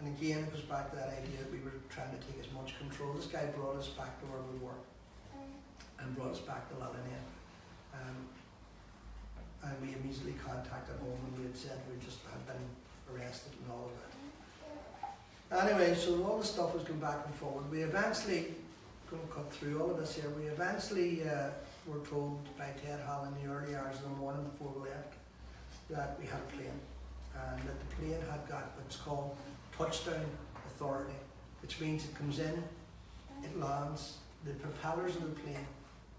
And again, it goes back to that idea that we were trying to take as much control. This guy brought us back to where we were, and brought us back to Lalaine. And we immediately contacted home, and we had said we just had been arrested and all of that. Anyway, so all the stuff was going back and forward. We eventually, going to cut through all of this here, we eventually were told by Ted Hall in the early hours of the morning before we left that we had a plane, and that the plane had got what's called touchdown authority, which means it comes in, it lands, the propellers of the plane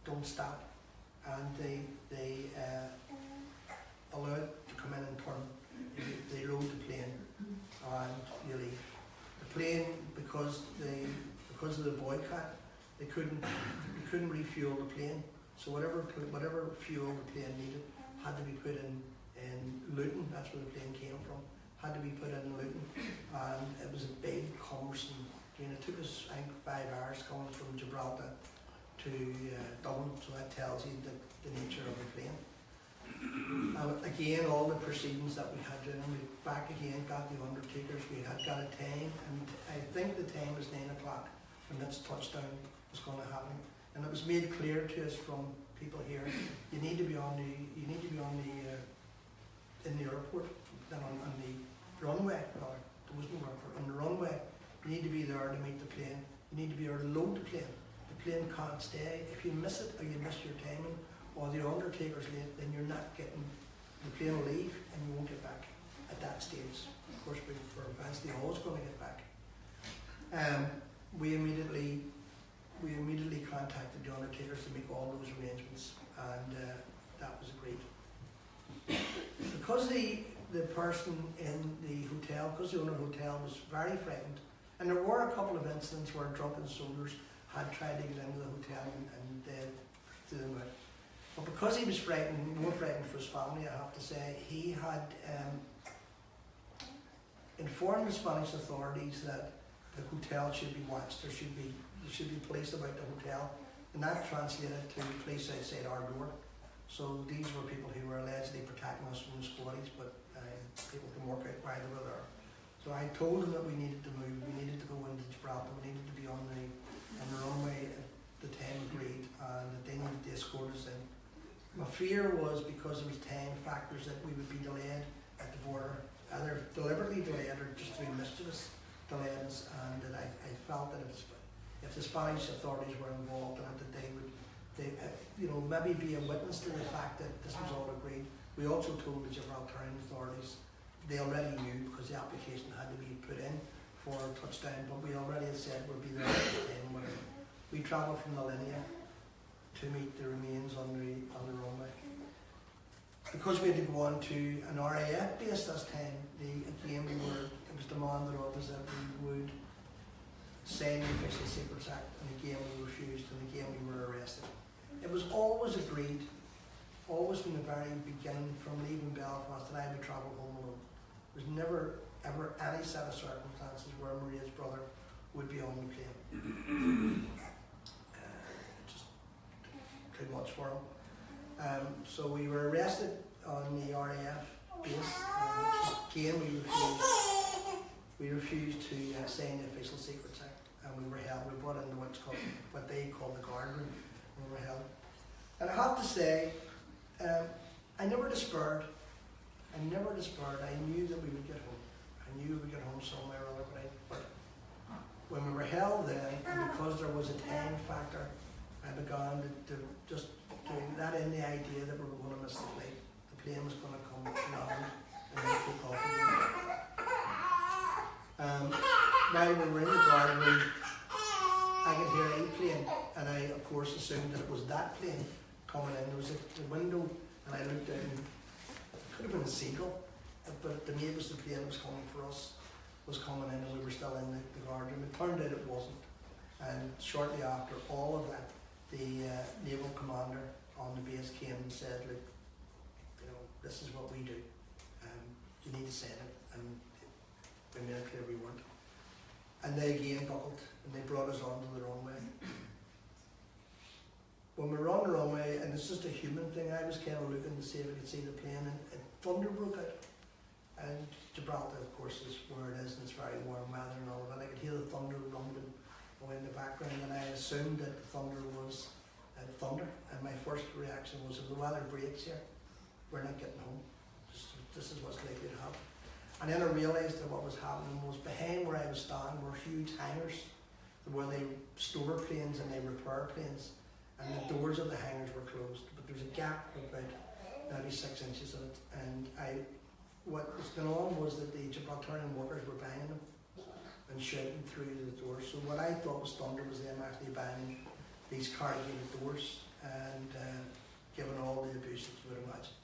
don't stop, and they allow it to come in and turn. They load the plane, and you leave. The plane, because of the boycott, they couldn't refuel the plane. So whatever fuel the plane needed had to be put in Luton. That's where the plane came from. Had to be put in Luton, and it was a big cumbersome. It took us, I think, 5 hours coming from Gibraltar to Dublin. So that tells you the nature of the plane. And again, all the proceedings that we had done, we back again, got the undertakers, we had got a time, and I think the time was 9 o'clock when this touchdown was going to happen. And it was made clear to us from people here, you need to be on the in the airport, then on the runway, or there was no airport, on the runway, you need to be there to meet the plane, you need to be there to load the plane. The plane can't stay. If you miss it, or you miss your timing, or the undertaker's late, then you're not getting, the plane will leave and you won't get back at that stage. Of course, we're eventually always going to get back. We immediately contacted the undertakers to make all those arrangements, and that was agreed. Because the person in the hotel, because the owner of the hotel was very frightened, and there were a couple of incidents where drunken soldiers had tried to get into the hotel and they threw them out. But because he was frightened, more frightened for his family, I have to say, he had informed the Spanish authorities that the hotel should be watched. There should be police about the hotel, and that translated to police outside our door. So these were people who were allegedly protecting us from the squatties, but people can work out why they were there. So I told them that we needed to move, we needed to go into Gibraltar, we needed to be on the runway at the time agreed, and that they needed to escort us in. My fear was because there was time factors that we would be delayed at the border, either deliberately delayed or just through mischievous delays, and that I felt that if the Spanish authorities were involved in it, that they would maybe be a witness to the fact that this was all agreed. We also told the Gibraltarian authorities, they already knew because the application had to be put in for touchdown, but we already had said we'll be there at the time, whatever. We travelled from the Linea to meet the remains on the runway. Because we had to go on to an RAF base this time, it was demanded of us that we would sign the Official Secrets Act, and again we refused, and again we were arrested. It was always agreed, always from the very beginning, from leaving Belfast, that I would travel home alone. There was never, ever any set of circumstances where Maria's brother would be on the plane. Just too much for him. So we were arrested on the RAF base. Again, we refused to sign the Official Secrets Act, and we were held. We brought into what they call the guard room. We were held. And I have to say, I never despaired. I knew that we would get home. I knew we would get home somewhere or other, but when we were held then, and because there was a time factor, I began to just let in the idea that we were going to miss the flight. The plane was going to come land and then take off again. While we were in the guard room, I could hear a plane, and I of course assumed that it was that plane coming in. There was a window, and I looked down. It could have been a seagull, but to me it was the plane that was coming for us, was coming in, and we were still in the guard room. It turned out it wasn't, and shortly after all of that, the naval commander on the base came and said, "Look, this is what we do. You need to sign it," and we made it clear we weren't. And they again buckled, and they brought us onto the runway. When we were on the runway, and it's just a human thing, I was kind of looking to see if I could see the plane, and thunder broke out. And Gibraltar, of course, is where it is, and it's very warm weather and all of that. I could hear the thunder rumbling away in the background, and I assumed that the thunder was thunder. And my first reaction was, if the weather breaks here, we're not getting home. This is what's likely to happen. And then I realised that what was happening was behind where I was standing were huge hangars where they store planes and they repair planes. And the doors of the hangars were closed, but there was a gap of about maybe 6 inches in it. And what was going on was that the Gibraltarian workers were banging them and shouting through the doors. So what I thought was thunder was them actually banging these corrugated doors and giving all the abuse that you would imagine.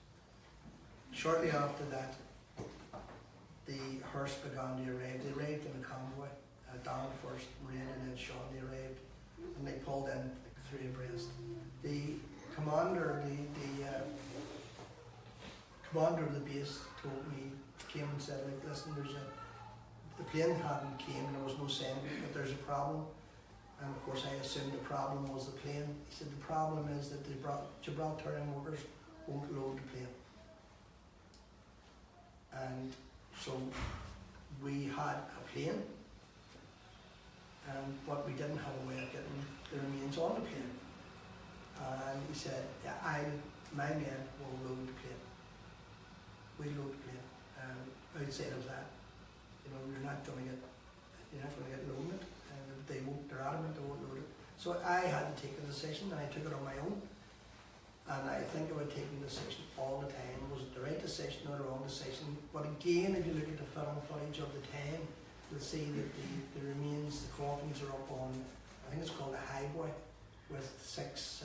Shortly after that, the hearse began to arrive. They arrived in a convoy. Daonna first, Mairead, and then Sean. They arrived, and they pulled in 3 abreast. The commander, commander of the base told me, came and said, "Like, listen, the plane hadn't came and there was no sign, but there's a problem." And of course I assumed the problem was the plane. He said, "The problem is that the Gibraltarian workers won't load the plane." And so we had a plane, but we didn't have a way of getting the remains on the plane. And he said, "Yeah, my men will load the plane. We load the plane." Outside of that, you're not going to get loaded. They won't. They're adamant they won't load it. So I had to take a decision, and I took it on my own. And I think about taking the decision all the time. Was it the right decision or the wrong decision? But again, if you look at the film footage of the time, you'll see that the remains, the coffins are up on, I think it's called a highway, with 6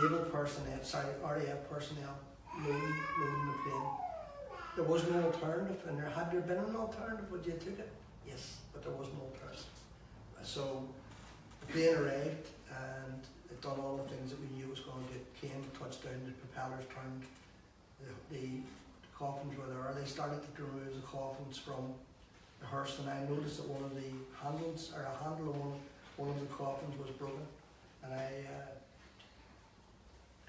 naval personnel, RAF personnel loading the plane. There was no alternative, and had there been an alternative, would you have took it? Yes, but there was no alternative. So the plane arrived and it done all the things that we knew it was going to do. It came, touched down, the propellers turned, the coffins were there. They started to remove the coffins from the hearse, and I noticed that one of the handles, or a handle of one of the coffins was broken. And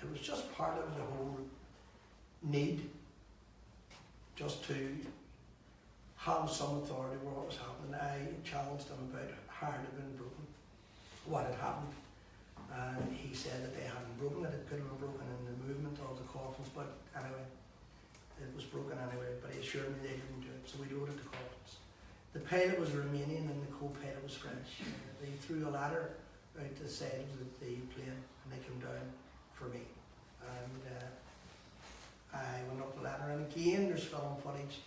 it was just part of the whole need just to have some authority over what was happening. I challenged him about how it had been broken, what had happened. And he said that they hadn't broken it. It could have been broken in the movement of the coffins, but anyway, it was broken anyway. But he assured me they didn't do it, so we loaded the coffins. The pilot was Romanian and the co-pilot was French. They threw a ladder out the side of the plane and they came down for me. And I went up the ladder, and again there's film footage.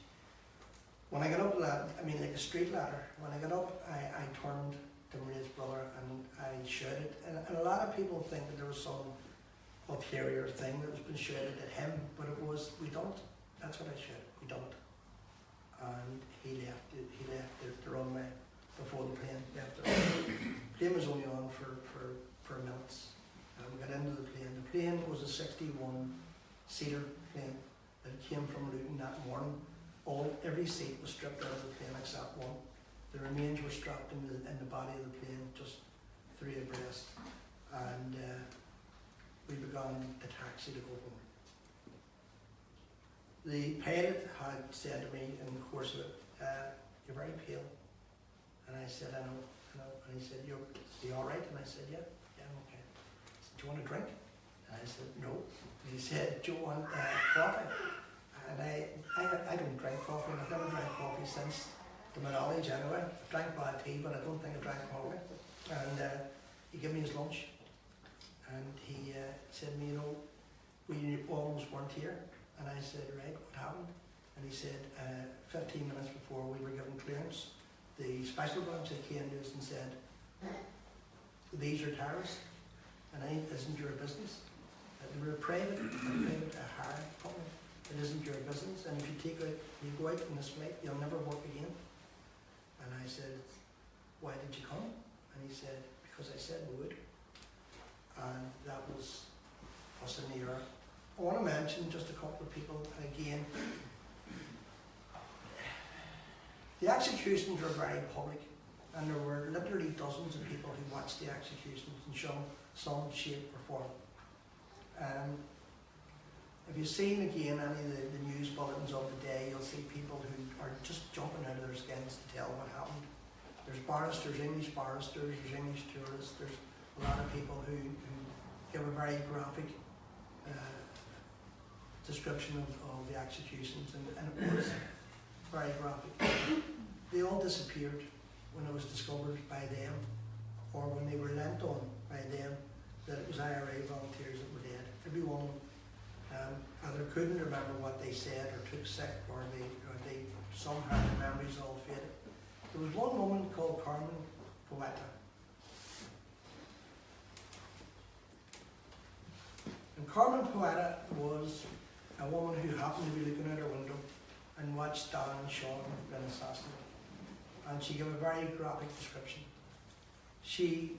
When I got up the ladder, I mean like a street ladder, when I got up I turned to Mairead's brother and I shouted, and a lot of people think that there was some ulterior thing that was being shouted at him, but it was, we don't. That's what I shouted, we don't. And he left the runway before the plane left. The plane was only on for minutes. And we got into the plane. The plane was a 61-seater plane that came from Luton that morning. Every seat was stripped out of the plane except one. The remains were strapped in the body of the plane, just three abreast. And we began the taxi to go home. The pilot had said to me in the course of it, "You're very pale." And I said, I know. And he said, "Are you all right?" And I said, yeah, I'm okay. He said, "Do you want a drink?" And I said, "No." And he said, "Do you want coffee?" And I don't drink coffee, and I've never drank coffee since, to my knowledge anyway. I drank bad tea, but I don't think I drank coffee. And he gave me his lunch. And he said to me, "We almost weren't here." And I said, "Right, what happened?" And he said, 15 minutes before we were given clearance, the special branch that came to us and said, "These are terrorists, and it isn't your business. We're a private hire company. It isn't your business, and if you go out on this flight, you'll never work again." And I said, "Why did you come?" And he said, "Because I said we would." And that was us in the air. I want to mention just a couple of people again. The executions were very public, and there were literally dozens of people who watched the executions in some shape or form. If you've seen again any of the news bulletins of the day, you'll see people who are just jumping out of their skins to tell what happened. There's barristers, English barristers, there's English tourists, there's a lot of people who give a very graphic description of the executions, and it was very graphic. They all disappeared when it was discovered by them, or when they were lent on by them that it was IRA volunteers that were dead. Every one of them either couldn't remember what they said, or took sick, or they somehow their memories all faded. There was one woman called Carmen Poeta. And Carmen Poeta was a woman who happened to be looking out her window and watched Dan and Sean being assassinated. And she gave a very graphic description. She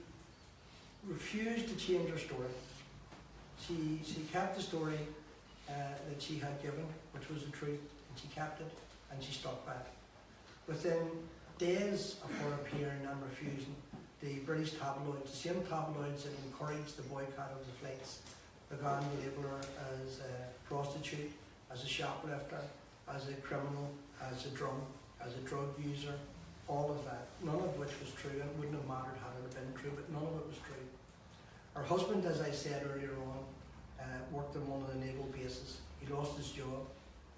refused to change her story. She kept the story that she had given, which was the truth, and she kept it, and she stuck by it. Within days of her appearing and refusing, the British tabloids, the same tabloids that encouraged the boycott of the flights, began to label her as a prostitute, as a shoplifter, as a criminal, as a drunk, as a drug user, all of that, none of which was true, and it wouldn't have mattered had it been true, but none of it was true. Her husband, as I said earlier on, worked on one of the naval bases. He lost his job.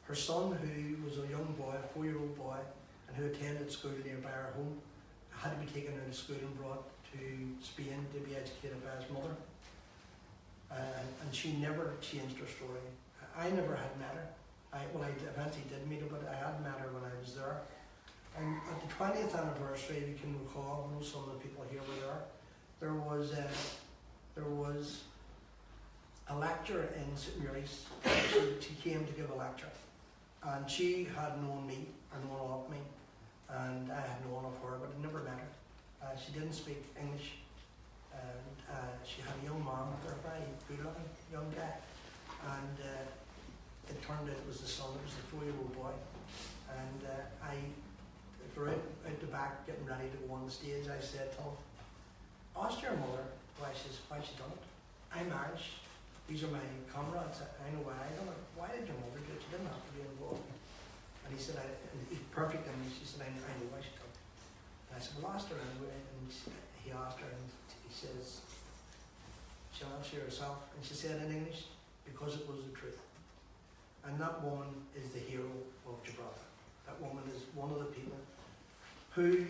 Her son, who was a young boy, a 4-year-old boy, and who attended school nearby our home, had to be taken out of school and brought to Spain to be educated by his mother. And she never changed her story. I never had met her. I eventually did meet her, but I had met her when I was there. And at the 20th anniversary, we can recall, I know some of the people here were there, there was a lecture in St Mary's. She came to give a lecture, and she had known me, or known of me, and I had known of her, but I never met her. She didn't speak English, and she had a young man with her, a very good-looking young guy, and it turned out it was the son. It was the 4-year-old boy, and we were out the back getting ready to go on the stage. I said to him, "Ask your mother why she done it. I'm Irish. These are my comrades. I know why I done it. Why did your mother do it? She didn't have to be involved." And he said, perfect English, he said, "I know why she done it." And I said, "Well, ask her anyway." And he asked her, and he says, "She'll answer herself." And she said in English, "Because it was the truth." And that woman is the hero of Gibraltar. That woman is one of the people who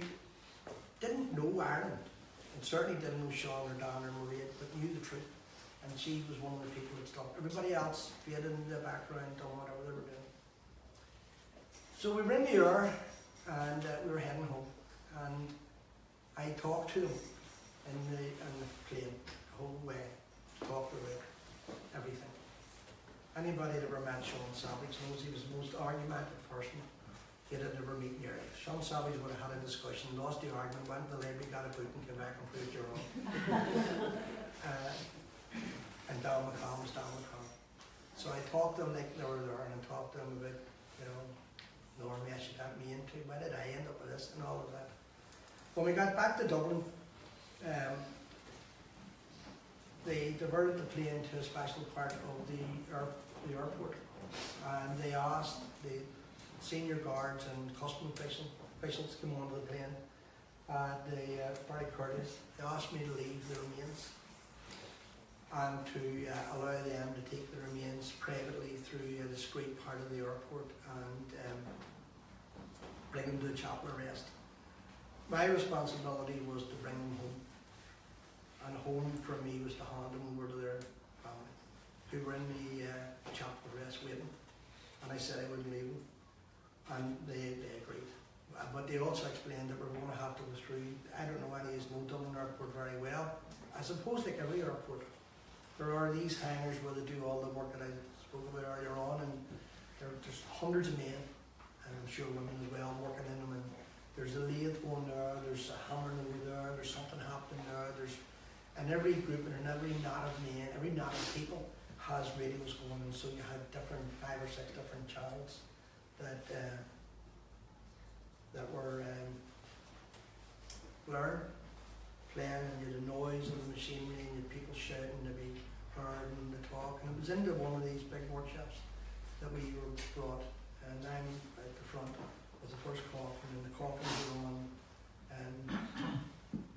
didn't know Ireland, and certainly didn't know Sean or Dan or Mairead, but knew the truth. And she was one of the people that stopped. Everybody else faded in the background, doing whatever they were doing. So we were in the Earraigh, and we were heading home. And I talked to them in the plane the whole way, talked about everything. Anybody that ever met Sean Savage knows he was the most argumentative person he'd ever meet in Earraigh. Sean Savage would have had a discussion, lost the argument, went to the library, got a book, and came back and proved you wrong. And Dan McCann was Dan McCann. So I talked to them like they were there, and I talked to them about, the mess you got me into, why did I end up with this, and all of that. When we got back to Dublin, they diverted the plane to a special part of the airport, and they asked the senior guards and custom officials came onto the plane, and they very courteous. They asked me to leave the remains and to allow them to take the remains privately through a discreet part of the airport and bring them to the chapel arrest. My responsibility was to bring them home. And home for me was to hand them over to their family, who were in the chapel arrest waiting. And I said I wouldn't leave them. And they agreed. But they also explained that we're going to have to go through, I don't know any of know Dublin Airport very well. I suppose like every airport, there are these hangars where they do all the work that I spoke about earlier on, and there's hundreds of men, and I'm sure women as well, working in them. And there's a lathe going there, there's a hammer over there, there's something happening there, and every group and every knot of men, every knot of people has radios going, and so you have 5 or 6 different channels that were blaring, playing, and you had the noise of the machinery, and you had people shouting to be heard and the talk. And it was into one of these big workshops that we were brought, and I'm at the front with the first coffin, and the coffins were on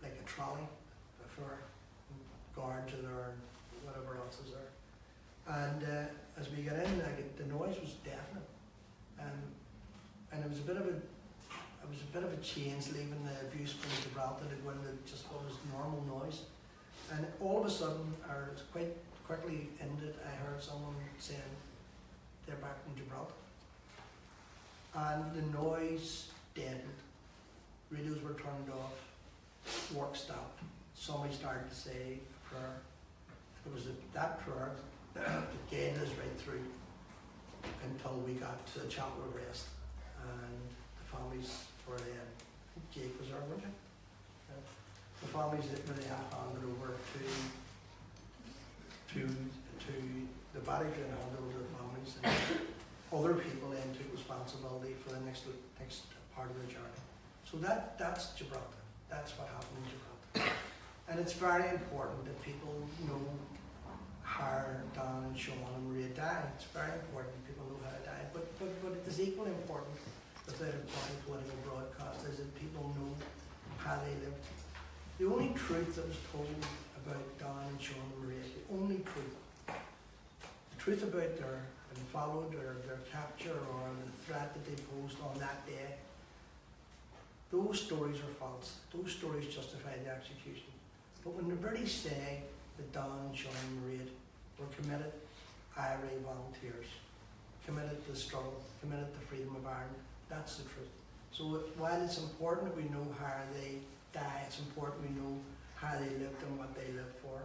like a trolley for guards are there and whatever else is there. And as we got in, the noise was deafening, and it was a bit of a change leaving the view from Gibraltar to go into just what was normal noise. And all of a sudden, or it was quite quickly ended, I heard someone saying they're back in Gibraltar, and the noise deadened. Radios were turned off, work stopped. Somebody started to say a prayer. It was that prayer that guided us right through until we got to the chapel arrest, and the families were then, Jake was there, weren't you? The families that really had handed over to the barracks and handed over to the families, and other people then took responsibility for the next part of the journey. So that's Gibraltar. That's what happened in Gibraltar. And it's very important that people know how Dan and Sean and Mairead died. It's very important that people know how they died. But it is equally important, without a political broadcast, is that people know how they lived. The only truth that was told about Dan and Sean and Mairead, the only truth, the truth about their followed or their capture or the threat that they posed on that day, those stories are false. Those stories justify the execution. But when the British say that Dan and Sean and Mairead were committed IRA volunteers, committed to the struggle, committed to freedom of Ireland, that's the truth. So while it's important that we know how they died, it's important we know how they lived and what they lived for.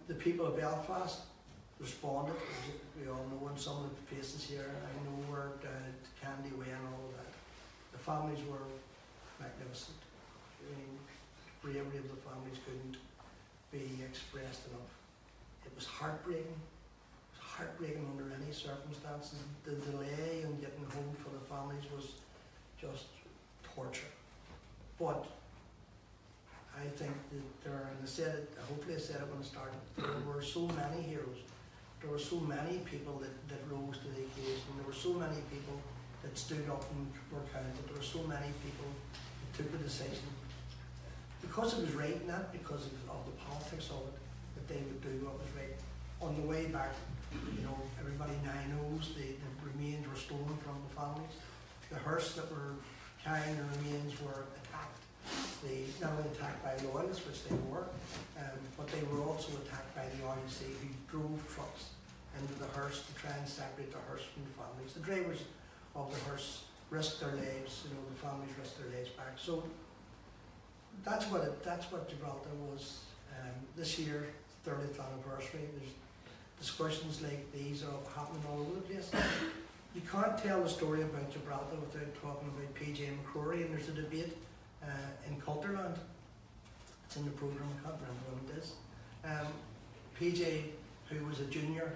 The people of Belfast responded, as we all know, in some of the faces here. I know we're down at Candy Way and all of that. The families were magnificent. bravery of the families couldn't be expressed enough. It was heartbreaking. It was heartbreaking under any circumstances. The delay in getting home for the families was just torture. But I think that there, and I said it, hopefully I said it when I started, there were so many heroes. There were so many people that rose to the occasion. There were so many people that stood up and were counted. There were so many people that took the decision because it was right, not because of the politics of it, that they would do what was right. On the way back, you know, everybody now knows the remains were stolen from the families. The hearse that were carrying the remains were attacked. They not only attacked by loyalists, which they were, but they were also attacked by the RUC, who drove trucks into the hearse to try and separate the hearse from the families. The drivers of the hearse risked their lives, you know, the families risked their lives back. So that's what Gibraltar was. This year, 30th anniversary. There's discussions like these are happening all over the place. You can't tell the story about Gibraltar without talking about PJ McCrory, and there's a debate in Culturland. It's in the programme, I can't remember when it is. PJ, who was a junior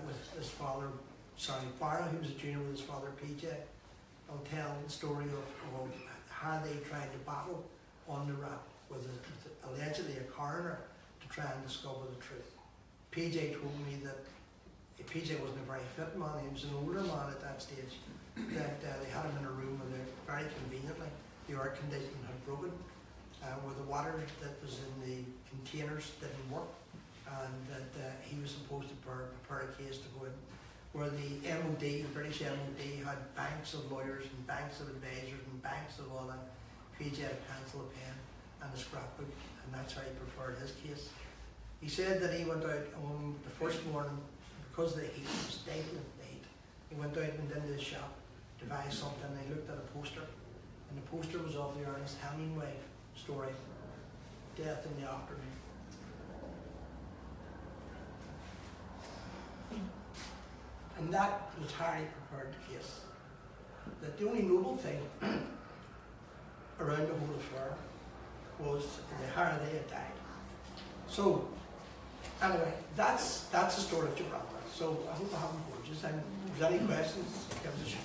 with his father, Barra, who was a junior with his father PJ, will tell the story of how they tried to battle on the rap with allegedly a coroner to try and discover the truth. PJ told me that PJ wasn't a very fit man, he was an older man at that stage, that they had him in a room where very conveniently the air conditioning had broken, where the water that was in the containers didn't work, and that he was supposed to prepare a case to go in, where the MOD, the British MOD, had banks of lawyers and banks of advisors and banks of all that. PJ had a pencil, a pen and a scrapbook, and that's how he prepared his case. He said that he went out on the first morning, because the heat was stifling, the heat. He went out and into the shop to buy something, and he looked at a poster, and the poster was of the Ernest Hemingway story, Death in the Afternoon. And that was how he prepared the case. That the only noble thing around the whole affair was how they had died. So, anyway, that's the story of Gibraltar. So I hope I haven't bored you. If there's any questions, give us a shout.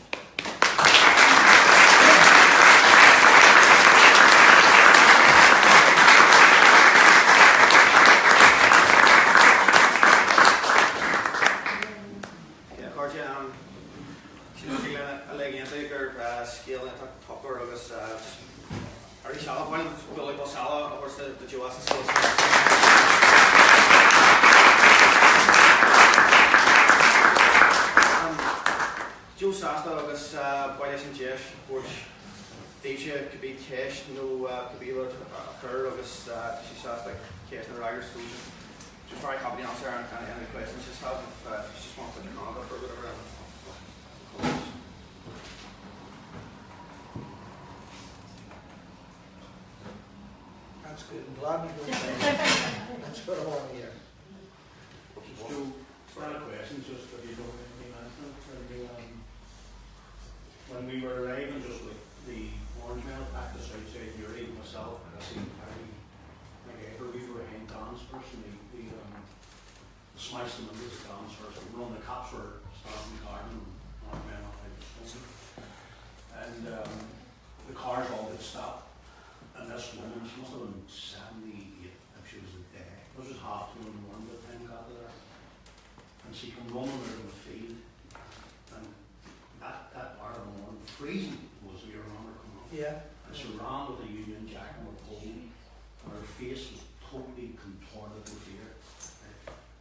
Scéal and tucker agus Earraigh Shala bhain go le Shala a course the Joe Austin Joe Sasta agus bhaile sin deis which tréimhse could be cash no could be able to occur agus she Sasta cash in the Riders School. Just very happy to answer any questions you just have if you just want to put your hand up or whatever. That's good. I'm glad we don't say that. That's what I want to hear. One of the questions, just if you don't have any answer, when we were arriving just with the orange mail back to Southside Earraigh, myself and I see Harry McGregor, we were in dance first, and we smashed them into the dance first. One of the cops were starting garden and orange mail and the cars all got stopped. And this woman, she must have been 78 if she was a day. It was just 2:30 in the morning by the time we got there. And she came running out of the field. And that hour in the morning, freezing was we were on her coming up. Yeah. And she ran with a Union Jack and her cold. And her face was totally contorted with fear.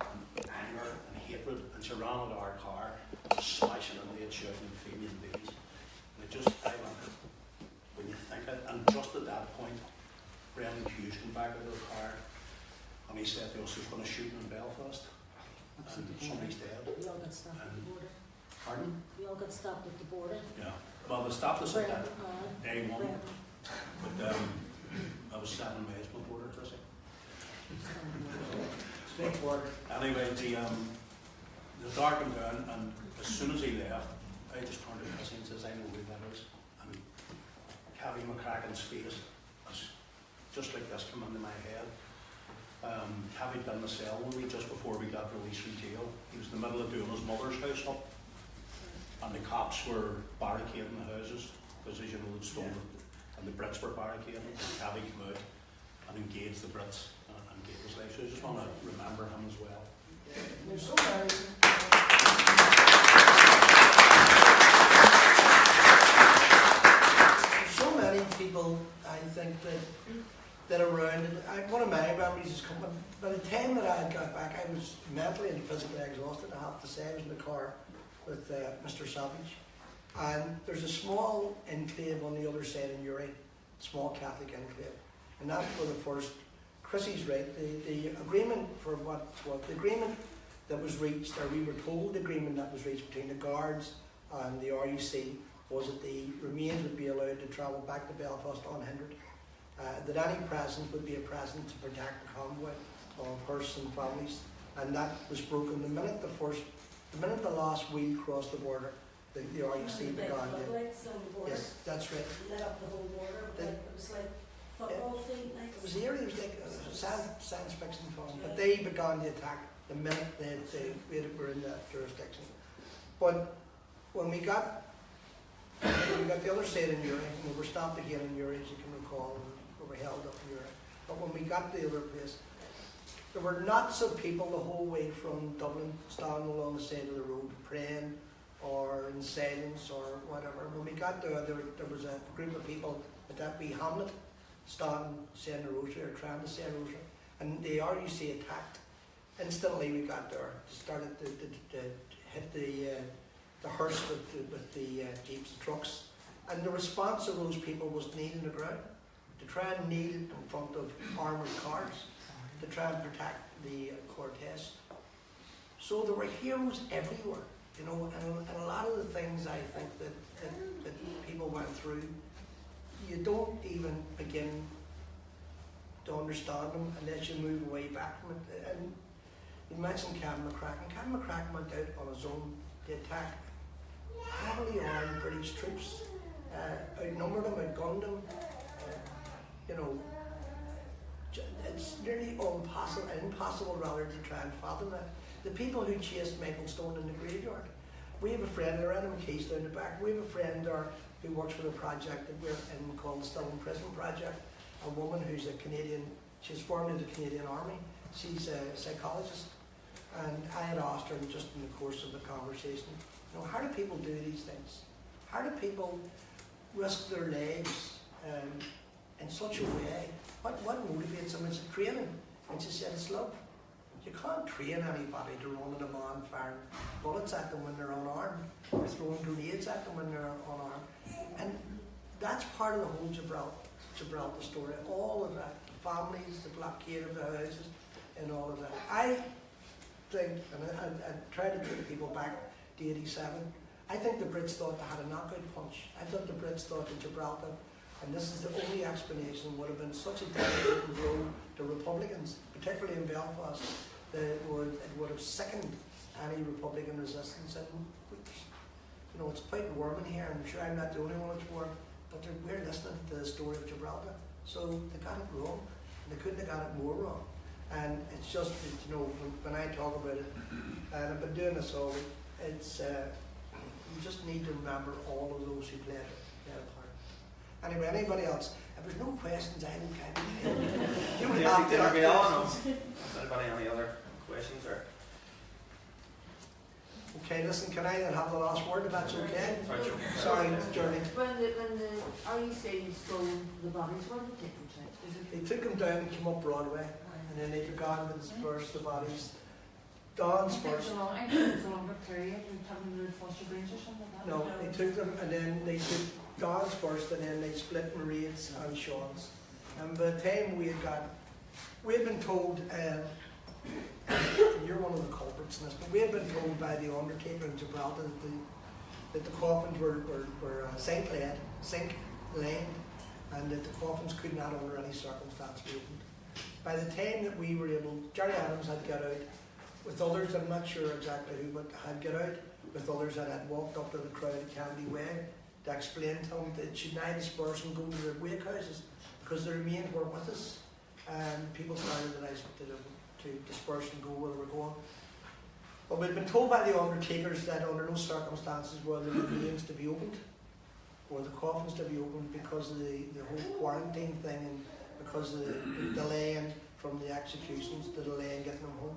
And anger and hatred. And she ran into our car, smashing into it, shouting and feeding and bees. And it just, I went, when you think it, and just at that point, Brendan Hughes came back out of the car and he said to us, "Who's going to shoot in Belfast?" And somebody's dead. We all got stopped at the border. Pardon? We all got stopped at the border. Yeah. Well, they stopped us at that day one. Brendan. But I was 7 miles from the border, Chrissy. Straightforward. Anyway, the darkened down, and as soon as he left, I just turned to Chrissy and says, "I know who that is." And Cabby McCracken's face was just like this come into my head. Cabby got in the cell with me just before we got released from jail. He was in the middle of doing his mother's house up, and the cops were barricading the houses, because as you know, it's stolen, and the Brits were barricading, and Cabby came out and engaged the Brits and gave his life. So I just want to remember him as well. There's so many. So many people, I think, that are around. One of my memories is coming. By the time that I had got back, I was mentally and physically exhausted, I have to say. I was in the car with Mr. Savage. And there's a small enclave on the other side in Earraigh, small Catholic enclave. And that's where the first, Chrissy's right, the agreement for what the agreement that was reached, or we were told the agreement that was reached between the guards and the RUC was that the remains would be allowed to travel back to Belfast unhindered. That any present would be a present to protect the convoy of hearse and families, and that was broken the minute the last wheel crossed the border. The RUC began. Yes, that's right. Lit up the whole border. It was like football field. It was eerie. It was like a science fiction film. But they began the attack the minute we were in that jurisdiction. But when we got the other side in Earraigh, and we were stopped again in Earraigh, as you can recall, we were held up in Earraigh. But when we got to the other place, there were knots of people the whole way from Dublin standing along the side of the road praying or in silence or whatever. When we got there was a group of people at that wee hamlet standing saying the rosary or trying to say a rosary, and the RUC attacked. Instantly we got there, started to hit the hearse with the jeeps and trucks, and the response of those people was to kneel on the ground, to try and kneel in front of armoured cars, to try and protect the Cortez. So there were heroes everywhere, you know, and a lot of the things I think that people went through, you don't even begin to understand them unless you move away back from it. And you mentioned Cavan McCracken. Cavan McCracken went out on his own to attack heavily armed British troops, outnumbered them, outgunned them. You know, it's nearly impossible rather to try and fathom that. The people who chased Michael Stone in the graveyard. We have a friend, Lorraine McKee's down the back. We have a friend there who works for a project that we're in called the Still in Prison Project. A woman who's a Canadian, she's formed in the Canadian Army. She's a psychologist. And I had asked her just in the course of the conversation, you know, how do people do these things? How do people risk their lives in such a way? What motivates them? It's training. And she said, it's love. You can't train anybody to run at a man firing bullets at them when they're unarmed, or throwing grenades at them when they're unarmed. And that's part of the whole Gibraltar story. All of that, the families, the blockade of the houses, and all of that. I think, and I try to take people back to 87, I think the Brits thought they had a knockout punch. I thought the Brits thought that Gibraltar, and this is the only explanation, would have been such a devastating blow to Republicans, particularly in Belfast, that it would have sickened any Republican resistance. And you know, it's quite warm in here. I'm sure I'm not the only one that's warm, but we're listening to the story of Gibraltar. So they got it wrong, and they couldn't have got it more wrong. And it's just, you know, when I talk about it, and I've been doing this all week, it's you just need to remember all of those who played a part. Anyway, anybody else? If there's no questions, I don't care. You would have to Anybody any other questions or? Okay, listen, can I then have the last word if that's okay? Sorry, Joe. Sorry, Journey. When the RUC stole the bodies, where did they take them to? They took them down and came up Broadway, and then they began to disperse the bodies. Dawn's first. I think it was a longer period, and having the foster brains or something like that. No, they took them, and then they took Dawn's first, and then they split Mairead's and Sean's. And by the time we had been told, you're one of the culprits in this, but we had been told by the undertaker in Gibraltar that the coffins were zinc lined, and that the coffins could not under any circumstance be opened. By the time that we were able, Jerry Adams had got out with others, I'm not sure exactly who, but had got out with others that had walked up to the crowd at Candy Way to explain to them that should now disperse and go to their wake houses. because the remains were with us. People started to disperse and go where they were going. But we'd been told by the undertakers that under no circumstances were the remains to be opened, or the coffins to be opened, because of the whole quarantine thing, and because of the delay from the executions, the delay in getting them home.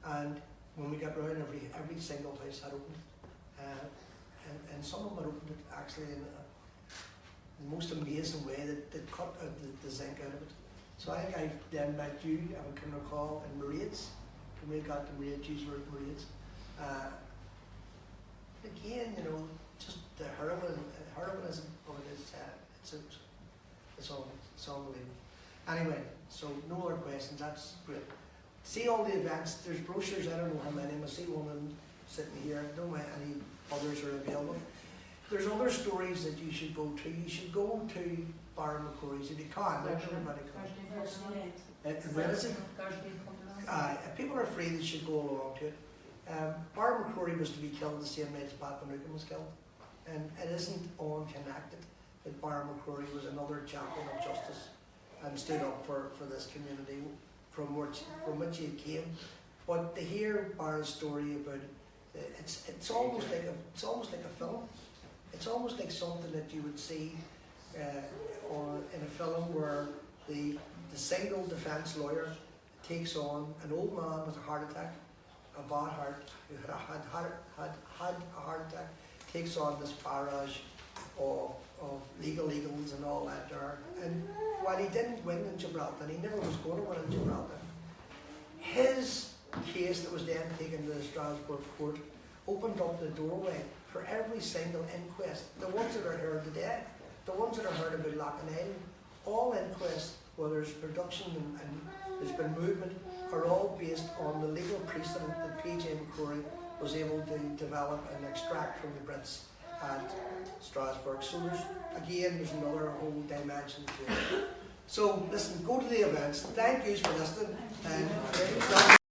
And when we got round, every single place had opened. And some of them had opened it actually in the most amazing way, that they cut out the zinc out of it. So I think I then met you, I can recall, in Mairead's. When we got to Mairead, you were at Mairead's. Again, you know, just the heroism of it is, it's unbelievable. Anyway, so no other questions, that's great. See all the events, there's brochures, I don't know how many, I see one of them sitting here, I don't know any others are available. There's other stories that you should go to. You should go to Barra McCrory's if you can. Everybody can. Where is it? People are afraid they should go along to it. Barra McCrory was to be killed the same night as Pat Van Nuken was killed. And it isn't unconnected that Barra McCrory was another champion of justice and stood up for this community from which he came. But to hear Barra's story about it's almost like a film. It's almost like something that you would see or in a film where the single defence lawyer takes on an old man with a heart attack, a bad heart, who had a heart attack, takes on this barrage of legals and all that there. And while he didn't win in Gibraltar, and he never was going to win in Gibraltar, his case that was then taken to the Strasbourg court opened up the doorway for every single inquest. The ones that are heard today, the ones that are heard about glacadh, all inquests, where there's production and there's been movement, are all based on the legal precedent that P.J. McCrory was able to develop and extract from the Brits at Strasbourg. So there's another whole dimension to it. So listen, go to the events. Thank you for listening. And